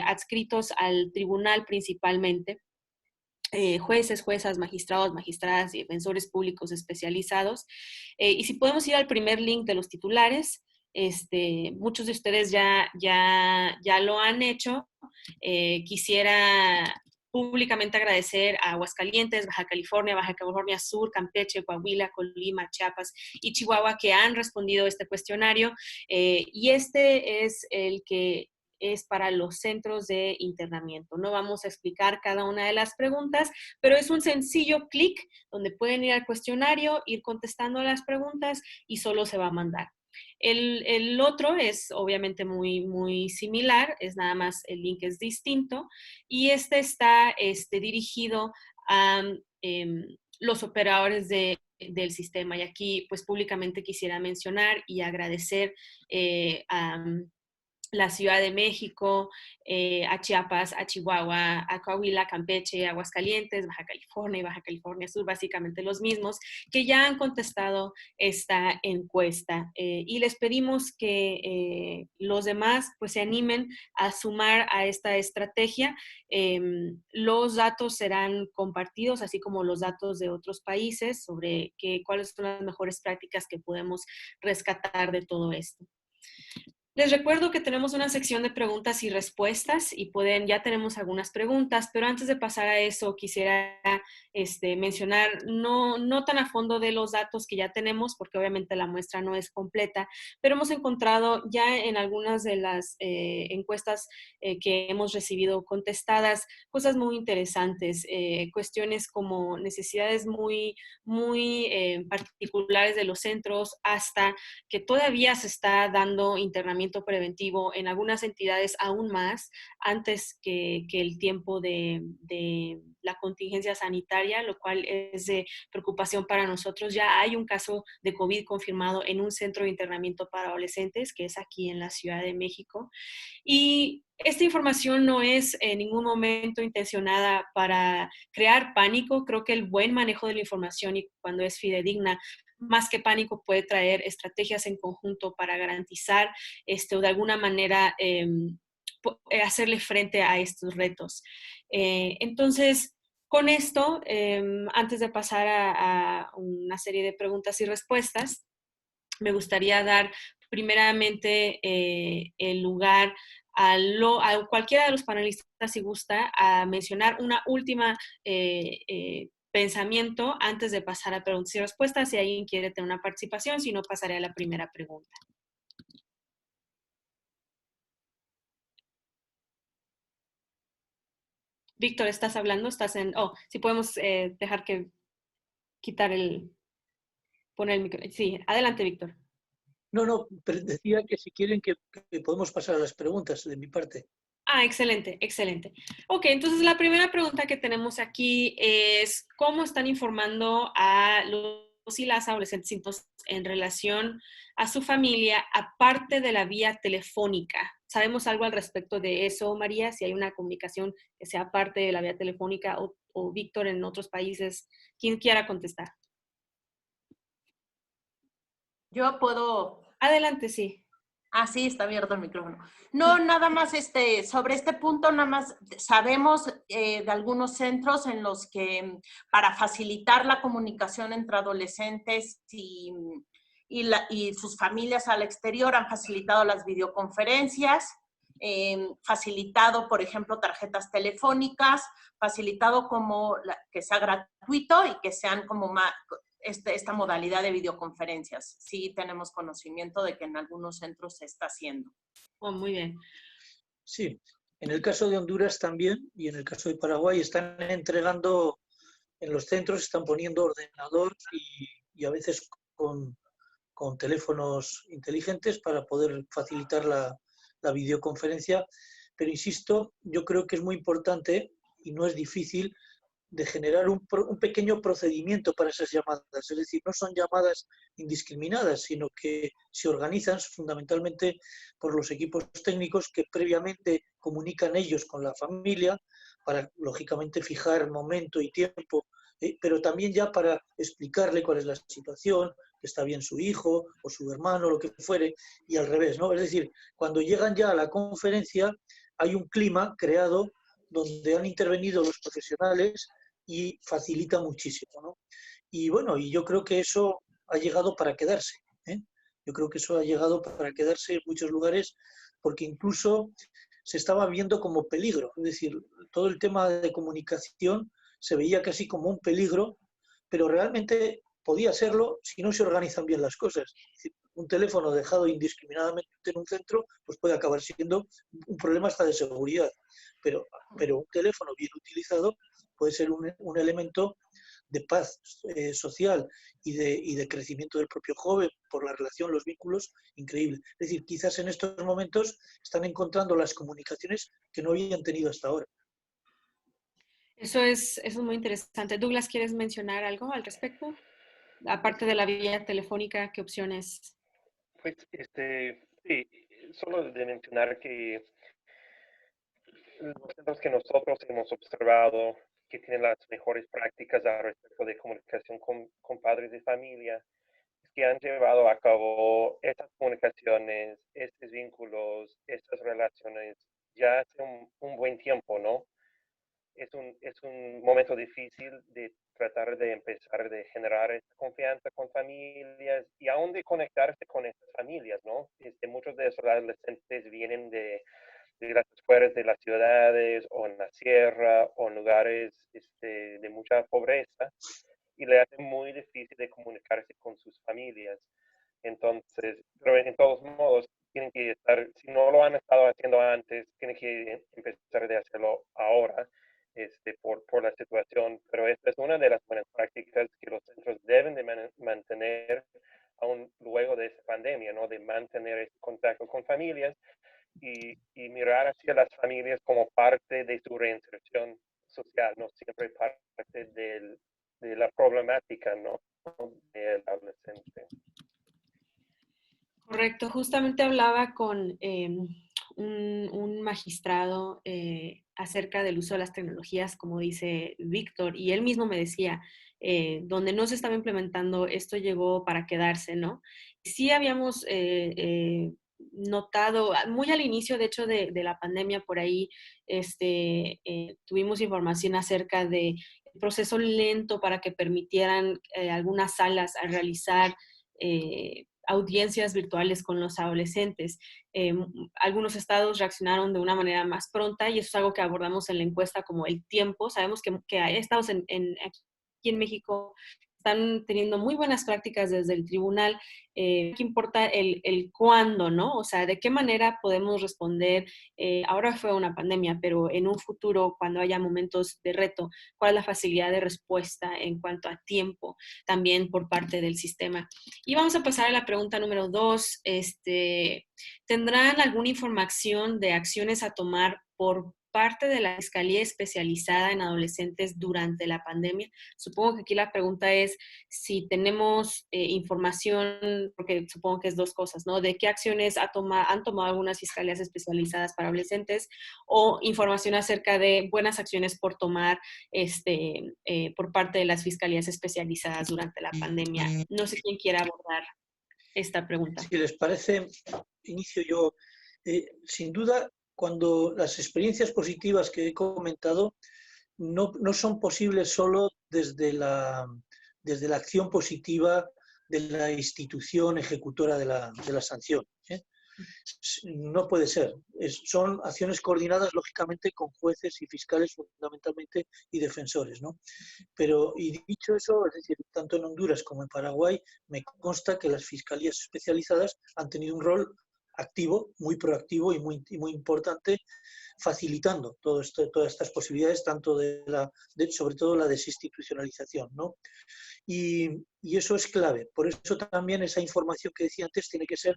adscritos al tribunal principalmente. Jueces, juezas, magistrados, magistradas y defensores públicos especializados. Y si podemos ir al primer link de los titulares, muchos de ustedes ya lo han hecho. Quisiera públicamente agradecer a Aguascalientes, Baja California Sur, Campeche, Coahuila, Colima, Chiapas y Chihuahua que han respondido a este cuestionario. Y este es el que es para los centros de internamiento. No vamos a explicar cada una de las preguntas, pero es un sencillo clic donde pueden ir al cuestionario, ir contestando las preguntas y solo se va a mandar. El otro es obviamente muy, muy similar, es nada más el link es distinto y este está dirigido a los operadores del sistema. Y aquí pues públicamente quisiera mencionar y agradecer a la Ciudad de México, a Chiapas, a Chihuahua, a Coahuila, Campeche, Aguascalientes, Baja California y Baja California Sur, básicamente los mismos, que ya han contestado esta encuesta. Y les pedimos que los demás pues se animen a sumar a esta estrategia. Los datos serán compartidos, así como los datos de otros países sobre cuáles son las mejores prácticas que podemos rescatar de todo esto. Les recuerdo que tenemos una sección de preguntas y respuestas y ya tenemos algunas preguntas, pero antes de pasar a eso quisiera mencionar, no tan a fondo de los datos que ya tenemos, porque obviamente la muestra no es completa, pero hemos encontrado ya en algunas de las encuestas que hemos recibido contestadas cosas muy interesantes, cuestiones como necesidades muy, muy particulares de los centros, hasta que todavía se está dando internamiento preventivo en algunas entidades aún más antes que el tiempo de la contingencia sanitaria, lo cual es de preocupación para nosotros. Ya hay un caso de COVID confirmado en un centro de internamiento para adolescentes, que es aquí en la Ciudad de México. Y esta información no es en ningún momento intencionada para crear pánico. Creo que el buen manejo de la información y cuando es fidedigna, más que pánico, puede traer estrategias en conjunto para garantizar o de alguna manera hacerle frente a estos retos. Entonces, con esto, antes de pasar a una serie de preguntas y respuestas, me gustaría dar primeramente el lugar a cualquiera de los panelistas, si gusta, a mencionar una última pensamiento antes de pasar a preguntas y respuestas, si alguien quiere tener una participación, si no, pasaré a la primera pregunta. Víctor, ¿estás hablando? ¿Estás en...? Oh, si podemos dejar que quitar poner el micrófono. Sí, adelante, Víctor. No, pero decía que si quieren que podemos pasar a las preguntas de mi parte. Ah, excelente, excelente. Ok, entonces la primera pregunta que tenemos aquí es, ¿cómo están informando a los y las adolescentes en relación a su familia, aparte de la vía telefónica? ¿Sabemos algo al respecto de eso, María? Si hay una comunicación que sea aparte de la vía telefónica o Víctor en otros países, quien quiera contestar. Yo puedo. Adelante, sí. Ah, sí, está abierto el micrófono. No, nada más sobre este punto, nada más sabemos de algunos centros en los que para facilitar la comunicación entre adolescentes y sus familias al exterior han facilitado las videoconferencias, facilitado, por ejemplo, tarjetas telefónicas, facilitado que sea gratuito y que sean como más, esta modalidad de videoconferencias. Sí tenemos conocimiento de que en algunos centros se está haciendo. Oh, muy bien. Sí, en el caso de Honduras también y en el caso de Paraguay están entregando, en los centros están poniendo ordenador y a veces con teléfonos inteligentes para poder facilitar la videoconferencia. Pero insisto, yo creo que es muy importante y no es difícil de generar un pequeño procedimiento para esas llamadas. Es decir, no son llamadas indiscriminadas, sino que se organizan fundamentalmente por los equipos técnicos que previamente comunican ellos con la familia para, lógicamente, fijar momento y tiempo, pero también ya para explicarle cuál es la situación, que está bien su hijo o su hermano, lo que fuere, y al revés, ¿no? Es decir, cuando llegan ya a la conferencia hay un clima creado donde han intervenido los profesionales y facilita muchísimo, ¿no? Y bueno, y yo creo que eso ha llegado para quedarse, ¿eh? Yo creo que eso ha llegado para quedarse en muchos lugares porque incluso se estaba viendo como peligro, es decir, todo el tema de comunicación se veía casi como un peligro, pero realmente podía serlo si no se organizan bien las cosas. Es decir, un teléfono dejado indiscriminadamente en un centro pues puede acabar siendo un problema hasta de seguridad, pero un teléfono bien utilizado puede ser un elemento de paz social y de crecimiento del propio joven por la relación, los vínculos, increíble. Es decir, quizás en estos momentos están encontrando las comunicaciones que no habían tenido hasta ahora. Eso es muy interesante. Douglas, ¿quieres mencionar algo al respecto? Aparte de la vía telefónica, ¿qué opciones? Pues, sí, solo de mencionar que los centros que nosotros hemos observado que tienen las mejores prácticas al respecto de comunicación con padres de familia, es que han llevado a cabo estas comunicaciones, estos vínculos, estas relaciones ya hace un buen tiempo, ¿no? Es un momento difícil de tratar de empezar de generar esta confianza con familias y aún de conectarse con estas familias, ¿no? Muchos de esos adolescentes vienen de las afueras de las ciudades o en la sierra o en lugares de mucha pobreza y le hace muy difícil de comunicarse con sus familias. Entonces, pero en todos modos, tienen que estar, si no lo han estado haciendo antes, tienen que empezar de hacerlo ahora por la situación. Pero esta es una de las buenas prácticas que los centros deben de mantener aún luego de esta pandemia, ¿no? De mantener ese contacto con familias y mirar hacia las familias como parte de su reinserción social, no siempre parte de la problemática, ¿no? Del adolescente. Correcto, justamente hablaba con un magistrado acerca del uso de las tecnologías, como dice Víctor, y él mismo me decía, donde no se estaba implementando, esto llegó para quedarse, ¿no? Sí habíamos notado, muy al inicio, de hecho, de la pandemia, por ahí tuvimos información acerca del proceso lento para que permitieran algunas salas a realizar audiencias virtuales con los adolescentes. Algunos estados reaccionaron de una manera más pronta y eso es algo que abordamos en la encuesta como el tiempo. Sabemos que hay estados aquí en México están teniendo muy buenas prácticas desde el tribunal. ¿Qué importa el cuándo, no? O sea, ¿de qué manera podemos responder? Ahora fue una pandemia, pero en un futuro, cuando haya momentos de reto, ¿cuál es la facilidad de respuesta en cuanto a tiempo también por parte del sistema? Y vamos a pasar a la pregunta número 2. ¿Tendrán alguna información de acciones a tomar por parte de la Fiscalía Especializada en Adolescentes durante la pandemia? Supongo que aquí la pregunta es si tenemos información, porque supongo que es dos cosas, ¿no? De qué acciones han tomado algunas fiscalías especializadas para adolescentes o información acerca de buenas acciones por tomar por parte de las fiscalías especializadas durante la pandemia. No sé quién quiera abordar esta pregunta. Si les parece, inicio yo. Sin duda, cuando las experiencias positivas que he comentado no son posibles solo desde la acción positiva de la institución ejecutora de la sanción. No puede ser. Son acciones coordinadas, lógicamente, con jueces y fiscales fundamentalmente y defensores, ¿no? Pero, y dicho eso, es decir, tanto en Honduras como en Paraguay, me consta que las fiscalías especializadas han tenido un rol activo, muy proactivo y muy importante, facilitando todas estas posibilidades, tanto sobre todo la desinstitucionalización, ¿no? Y eso es clave. Por eso también esa información que decía antes tiene que ser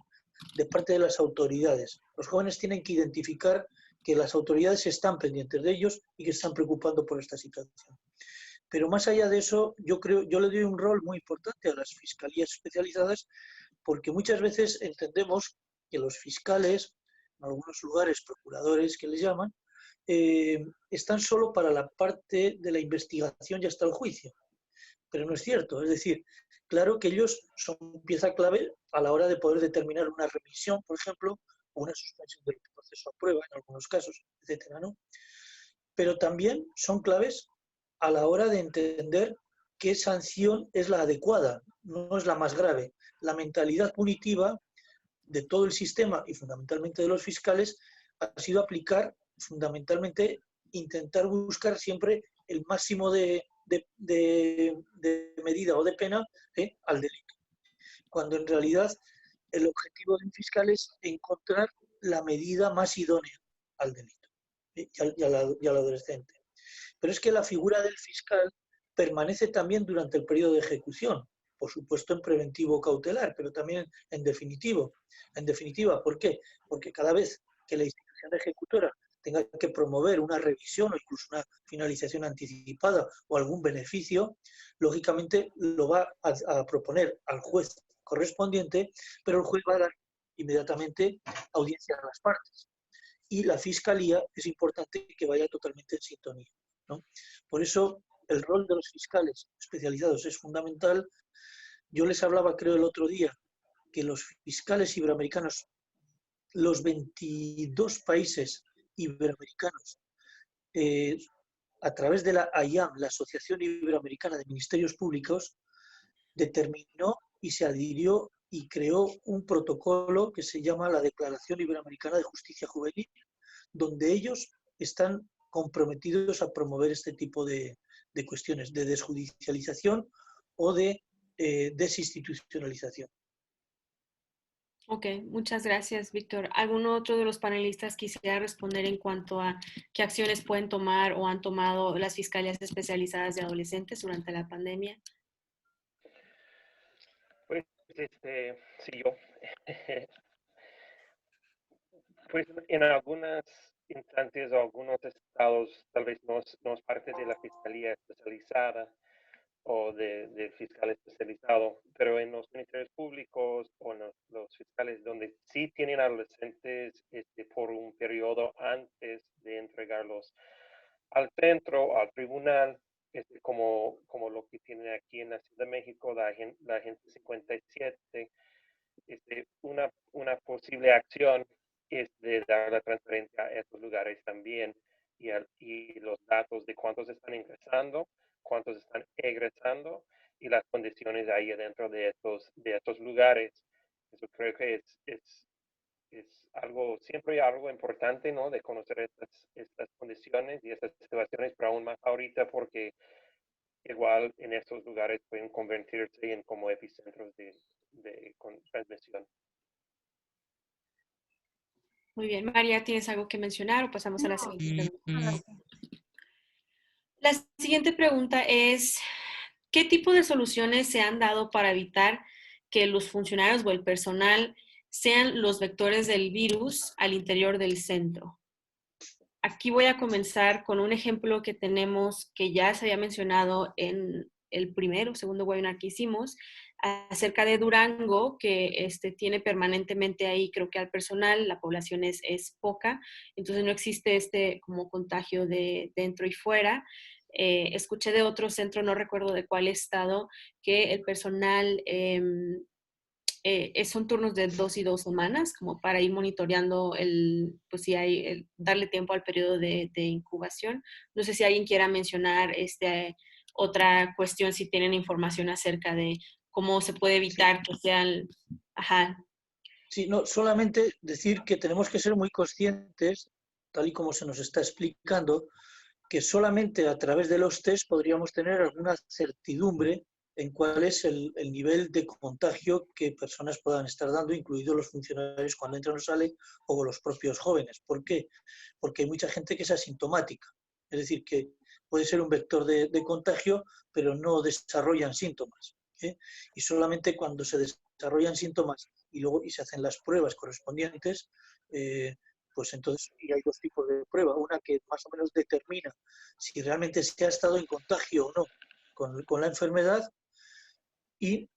de parte de las autoridades. Los jóvenes tienen que identificar que las autoridades están pendientes de ellos y que se están preocupando por esta situación. Pero más allá de eso, yo le doy un rol muy importante a las fiscalías especializadas, porque muchas veces entendemos que los fiscales, en algunos lugares procuradores que les llaman, están solo para la parte de la investigación y hasta el juicio. Pero no es cierto. Es decir, claro que ellos son pieza clave a la hora de poder determinar una remisión, por ejemplo, o una suspensión del proceso a prueba en algunos casos, etcétera, ¿no? Pero también son claves a la hora de entender qué sanción es la adecuada, no es la más grave. La mentalidad punitiva de todo el sistema y fundamentalmente de los fiscales ha sido aplicar fundamentalmente, intentar buscar siempre el máximo de medida o de pena al delito. Cuando en realidad el objetivo de un fiscal es encontrar la medida más idónea al delito y al adolescente. Pero es que la figura del fiscal permanece también durante el periodo de ejecución, por supuesto en preventivo cautelar, pero también en definitivo. En definitiva, ¿por qué? Porque cada vez que la institución ejecutora tenga que promover una revisión o incluso una finalización anticipada o algún beneficio, lógicamente lo va a proponer al juez correspondiente, pero el juez va a dar inmediatamente audiencia a las partes. Y la fiscalía es importante que vaya totalmente en sintonía, ¿no? Por eso el rol de los fiscales especializados es fundamental. Yo les hablaba, creo, el otro día, que los fiscales iberoamericanos, los 22 países iberoamericanos, a través de la AIAM, la Asociación Iberoamericana de Ministerios Públicos, determinó y se adhirió y creó un protocolo que se llama la Declaración Iberoamericana de Justicia Juvenil, donde ellos están comprometidos a promover este tipo de cuestiones de desjudicialización o de desinstitucionalización. Ok, muchas gracias, Víctor. ¿Algún otro de los panelistas quisiera responder en cuanto a qué acciones pueden tomar o han tomado las fiscalías especializadas de adolescentes durante la pandemia? Pues, sí, yo. Pues en algunas instancias o algunos estados tal vez no es parte de la fiscalía especializada o del fiscal especializado, pero en los ministerios públicos o en los fiscales donde sí tienen adolescentes por un periodo antes de entregarlos al centro o al tribunal, como lo que tienen aquí en la Ciudad de México, la Agente 57, una posible acción es de dar la transparencia a estos lugares también y los datos de cuántos están ingresando, cuántos están egresando y las condiciones ahí dentro de estos lugares. Eso creo que es algo, siempre algo importante, ¿no? De conocer estas condiciones y estas situaciones, pero aún más ahorita porque igual en estos lugares pueden convertirse en como epicentros de transmisión. Muy bien, María, ¿tienes algo que mencionar o pasamos a la siguiente pregunta? La siguiente pregunta es, ¿qué tipo de soluciones se han dado para evitar que los funcionarios o el personal sean los vectores del virus al interior del centro? Aquí voy a comenzar con un ejemplo que tenemos que ya se había mencionado en el primero o segundo webinar que hicimos acerca de Durango, que tiene permanentemente ahí, creo que al personal, la población es poca, entonces no existe como contagio de dentro y fuera. Escuché de otro centro, no recuerdo de cuál estado, que el personal son turnos de 2 y 2 semanas, como para ir monitoreando pues si hay, darle tiempo al periodo de incubación. No sé si alguien quiera mencionar otra cuestión, si tienen información acerca de cómo se puede evitar que sean, ajá. Sí, no, solamente decir que tenemos que ser muy conscientes, tal y como se nos está explicando, que solamente a través de los test podríamos tener alguna certidumbre en cuál es el nivel de contagio que personas puedan estar dando, incluidos los funcionarios cuando entran o salen, o los propios jóvenes. ¿Por qué? Porque hay mucha gente que es asintomática, es decir, que puede ser un vector de contagio, pero no desarrollan síntomas. Y solamente cuando se desarrollan síntomas y se hacen las pruebas correspondientes, pues entonces y hay dos tipos de prueba. Una que más o menos determina si realmente se ha estado en contagio o no con la enfermedad y,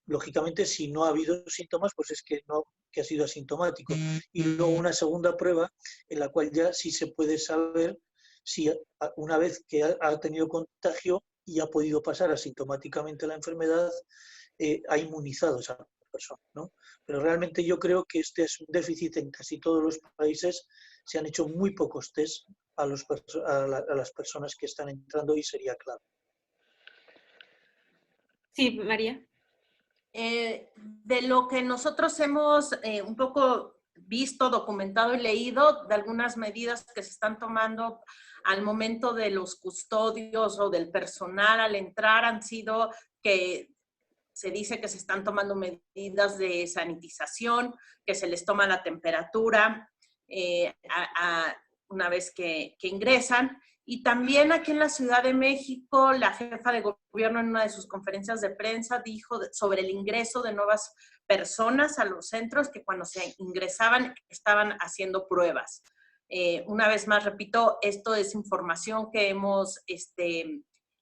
lógicamente, si no ha habido síntomas, pues es que no, que ha sido asintomático. Y luego una segunda prueba en la cual ya sí se puede saber si una vez que ha tenido contagio y ha podido pasar asintomáticamente la enfermedad, ha inmunizado a esa persona, ¿no? Pero realmente yo creo que este es un déficit en casi todos los países. Se han hecho muy pocos test a las personas que están entrando y sería clave. Sí, María. De lo que nosotros hemos un poco visto, documentado y leído, de algunas medidas que se están tomando al momento de los custodios o del personal al entrar han sido que se dice que se están tomando medidas de sanitización, que se les toma la temperatura una vez que ingresan. Y también aquí en la Ciudad de México, la jefa de gobierno en una de sus conferencias de prensa dijo sobre el ingreso de nuevas personas a los centros, que cuando se ingresaban estaban haciendo pruebas. Una vez más, repito, esto es información que hemos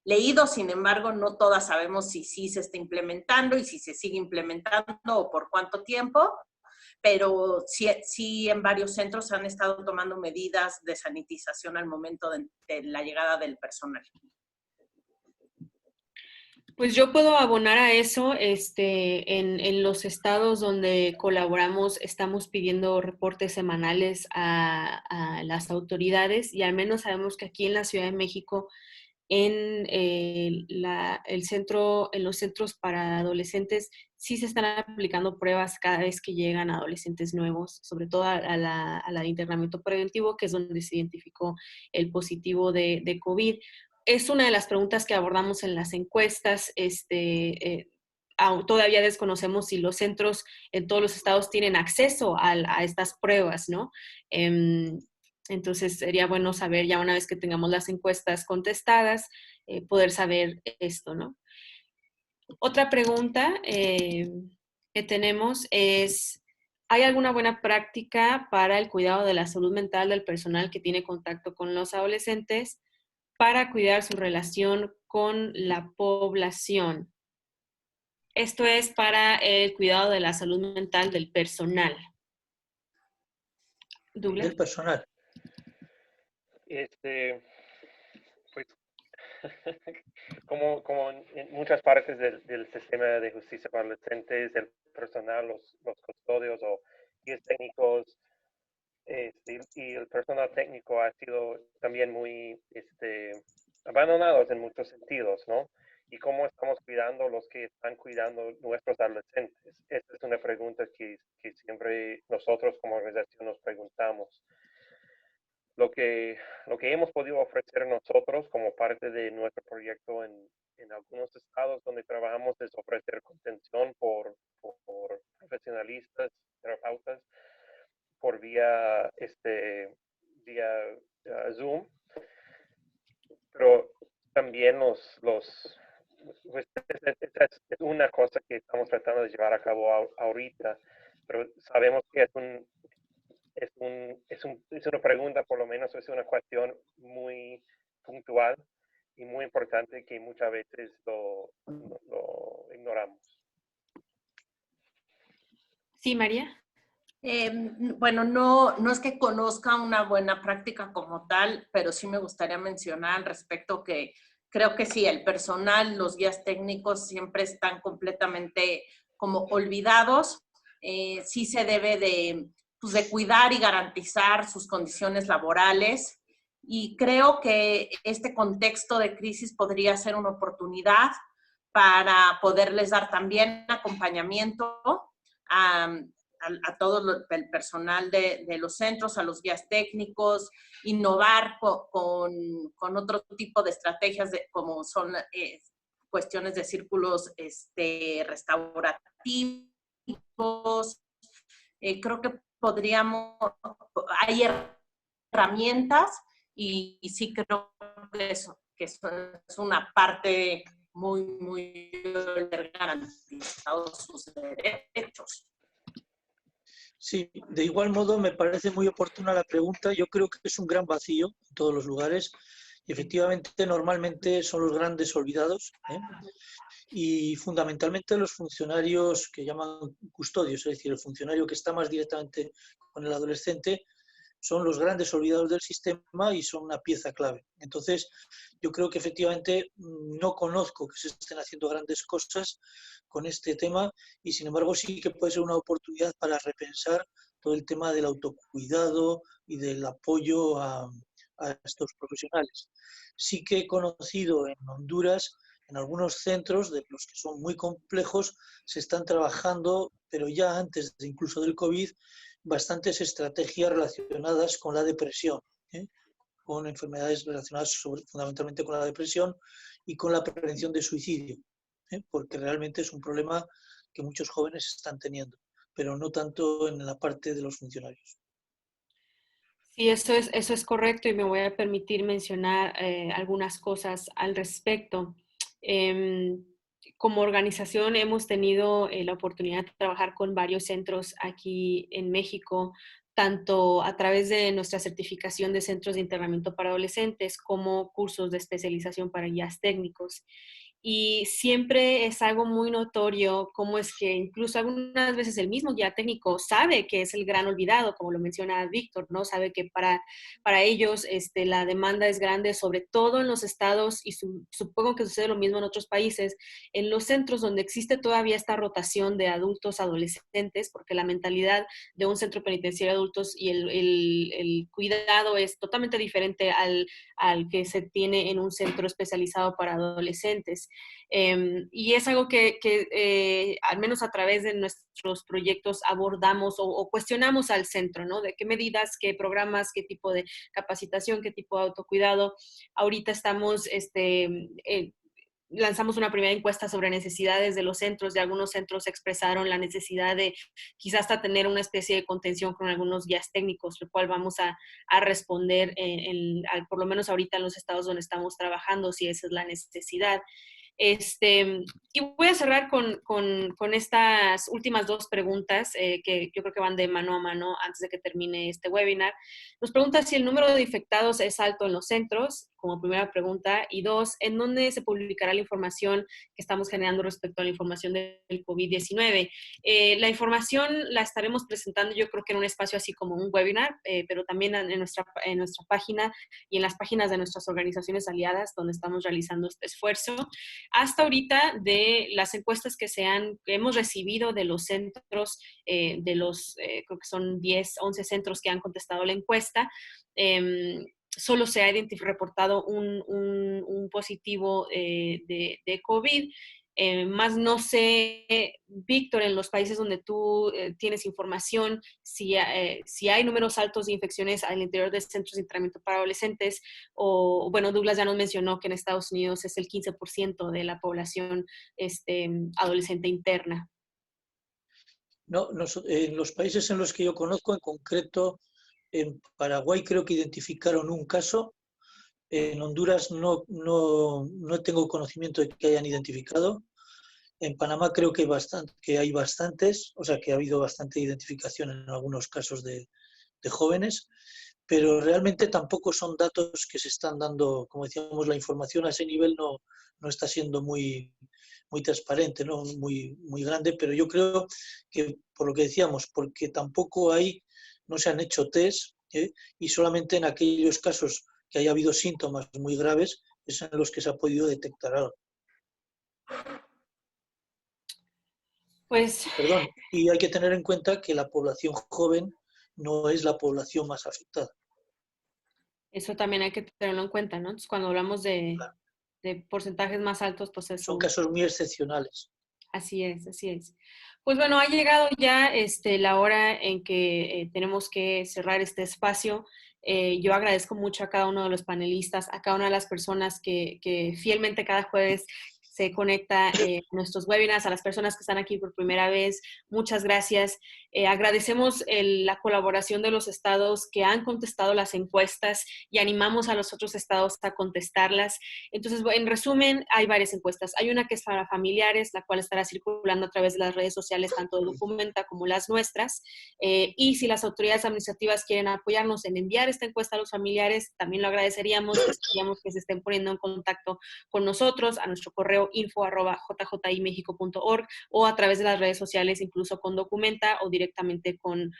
leído, sin embargo, no todas sabemos si sí se está implementando y si se sigue implementando o por cuánto tiempo, pero sí en varios centros han estado tomando medidas de sanitización al momento de la llegada del personal. Pues yo puedo abonar a eso. En los estados donde colaboramos estamos pidiendo reportes semanales a las autoridades y al menos sabemos que aquí en la Ciudad de México en en los centros para adolescentes sí se están aplicando pruebas cada vez que llegan adolescentes nuevos, sobre todo a la de internamiento preventivo, que es donde se identificó el positivo de COVID. Es una de las preguntas que abordamos en las encuestas. Todavía desconocemos si los centros en todos los estados tienen acceso a estas pruebas, ¿no? Entonces sería bueno saber ya una vez que tengamos las encuestas contestadas, poder saber esto, ¿no? Otra pregunta que tenemos es, ¿hay alguna buena práctica para el cuidado de la salud mental del personal que tiene contacto con los adolescentes para cuidar su relación con la población? Esto es para el cuidado de la salud mental del personal. Douglas. Del personal. Pues, como en muchas partes del sistema de justicia para adolescentes, el personal, los custodios o guías técnicos, y el personal técnico ha sido también muy abandonados en muchos sentidos, ¿no? y cómo estamos cuidando a los que están cuidando nuestros adolescentes. Esta es una pregunta que siempre nosotros como organización nos preguntamos. Lo que hemos podido ofrecer nosotros como parte de nuestro proyecto en algunos estados donde trabajamos es ofrecer contención por profesionalistas, terapeutas, por vía Zoom, pero también pues, es una cosa que estamos tratando de llevar a cabo ahorita, pero sabemos que es una pregunta, por lo menos es una cuestión muy puntual y muy importante que muchas veces lo ignoramos. Sí, María. Bueno, no es que conozca una buena práctica como tal, pero sí me gustaría mencionar al respecto que creo que sí, el personal, los guías técnicos siempre están completamente como olvidados. Sí se debe pues, de cuidar y garantizar sus condiciones laborales. Y creo que este contexto de crisis podría ser una oportunidad para poderles dar también acompañamiento a todo el personal de los centros, a los guías técnicos, innovar con otro tipo de estrategias como son cuestiones de círculos restaurativos. Creo que hay herramientas y sí creo que eso es una parte muy garantizados sus derechos. Sí, de igual modo me parece muy oportuna la pregunta. Yo creo que es un gran vacío en todos los lugares y efectivamente normalmente son los grandes olvidados, ¿eh? Y fundamentalmente los funcionarios que llaman custodios, es decir, el funcionario que está más directamente con el adolescente, son los grandes olvidados del sistema y son una pieza clave. Entonces, yo creo que efectivamente no conozco que se estén haciendo grandes cosas con este tema y sin embargo sí que puede ser una oportunidad para repensar todo el tema del autocuidado y del apoyo a estos profesionales. Sí que he conocido en Honduras, en algunos centros, de los que son muy complejos, se están trabajando, pero ya antes incluso del COVID, bastantes estrategias relacionadas con la depresión, ¿eh? Con enfermedades relacionadas fundamentalmente con la depresión y con la prevención de suicidio, ¿eh? Porque realmente es un problema que muchos jóvenes están teniendo, pero no tanto en la parte de los funcionarios. Sí, eso es correcto y me voy a permitir mencionar algunas cosas al respecto. Em, Como organización hemos tenido la oportunidad de trabajar con varios centros aquí en México, tanto a través de nuestra certificación de centros de internamiento para adolescentes como cursos de especialización para guías técnicos. Y siempre es algo muy notorio cómo es que incluso algunas veces el mismo guía técnico sabe que es el gran olvidado, como lo menciona Víctor, ¿no? Sabe que para ellos la demanda es grande, sobre todo en los estados, y supongo que sucede lo mismo en otros países, en los centros donde existe todavía esta rotación de adultos adolescentes, porque la mentalidad de un centro penitenciario de adultos y el cuidado es totalmente diferente al que se tiene en un centro especializado para adolescentes. Y es algo que al menos a través de nuestros proyectos abordamos o cuestionamos al centro, ¿no? De qué medidas, qué programas, qué tipo de capacitación, qué tipo de autocuidado. Ahorita estamos lanzamos una primera encuesta sobre necesidades de los centros, y algunos centros expresaron la necesidad de quizás hasta tener una especie de contención con algunos guías técnicos, lo cual vamos a responder por lo menos ahorita en los estados donde estamos trabajando, si esa es la necesidad. Y voy a cerrar con estas últimas dos preguntas que yo creo que van de mano a mano antes de que termine este webinar. Nos pregunta si el número de infectados es alto en los centros, como primera pregunta, y dos, ¿en dónde se publicará la información que estamos generando respecto a la información del COVID-19? La información la estaremos presentando yo creo que en un espacio así como un webinar, pero también en nuestra página y en las páginas de nuestras organizaciones aliadas donde estamos realizando este esfuerzo. Hasta ahorita, de las encuestas que hemos recibido de los centros, creo que son 10, 11 centros que han contestado la encuesta, solo se ha reportado un positivo de COVID. Más no sé, Víctor, en los países donde tú tienes información, si hay números altos de infecciones al interior de centros de internamiento para adolescentes, o bueno, Douglas ya nos mencionó que en Estados Unidos es el 15% de la población adolescente interna. No, en los países en los que yo conozco, en concreto en Paraguay creo que identificaron un caso. En Honduras no tengo conocimiento de que hayan identificado. En Panamá creo que hay bastantes, o sea que ha habido bastante identificación en algunos casos de jóvenes, pero realmente tampoco son datos que se están dando, como decíamos, la información a ese nivel no está siendo muy transparente, ¿no? muy grande, pero yo creo que, por lo que decíamos, porque tampoco no se han hecho test, y solamente en aquellos casos que haya habido síntomas muy graves es en los que se ha podido detectar algo. Pues, Perdón, y hay que tener en cuenta que la población joven no es la población más afectada. eso también hay que tenerlo en cuenta, ¿no? Entonces, cuando hablamos de porcentajes más altos, pues Son eso. casos muy excepcionales. Así es, así es. Pues bueno, ha llegado ya la hora en que tenemos que cerrar este espacio. Yo agradezco mucho a cada uno de los panelistas, a cada una de las personas que fielmente cada jueves se conecta a nuestros webinars, a las personas que están aquí por primera vez. Muchas gracias. Agradecemos la colaboración de los estados que han contestado las encuestas y animamos a los otros estados a contestarlas. Entonces, en resumen, hay varias encuestas. Hay una que es para familiares, la cual estará circulando a través de las redes sociales, tanto de Documenta como las nuestras. Y si las autoridades administrativas quieren apoyarnos en enviar esta encuesta a los familiares, también lo agradeceríamos. Queríamos que se estén poniendo en contacto con nosotros a nuestro correo info@jjimexico.org o a través de las redes sociales, incluso con Documenta o directamente con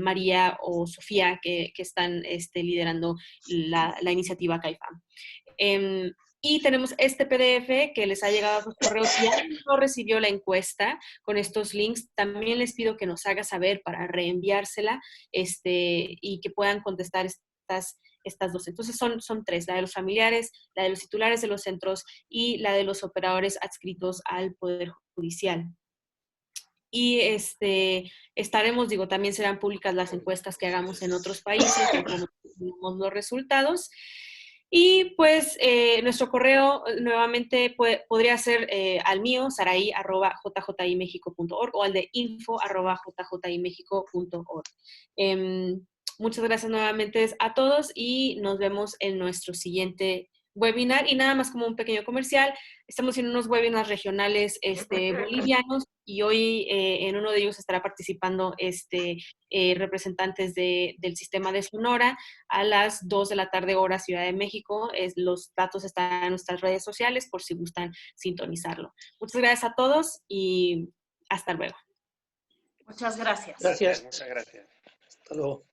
María o Sofía, que están liderando la iniciativa CAIFAM. Y tenemos este PDF que les ha llegado a sus correos. Si alguien no recibió la encuesta con estos links, también les pido que nos haga saber para reenviársela y que puedan contestar estas dos. Entonces son tres, la de los familiares, la de los titulares de los centros y la de los operadores adscritos al Poder Judicial. Y estaremos, también serán públicas las encuestas que hagamos en otros países, tenemos los resultados. Y pues nuestro correo nuevamente podría ser al mío, sarai@jjimexico.org o al de info@jjimexico.org. Muchas gracias nuevamente a todos y nos vemos en nuestro siguiente webinar. Y nada más como un pequeño comercial, estamos en unos webinars regionales bolivianos y hoy en uno de ellos estará participando representantes del sistema de Sonora a las 2 de la tarde hora Ciudad de México. Los datos están en nuestras redes sociales por si gustan sintonizarlo. Muchas gracias a todos y hasta luego. Muchas gracias. Gracias. Muchas gracias. Hasta luego.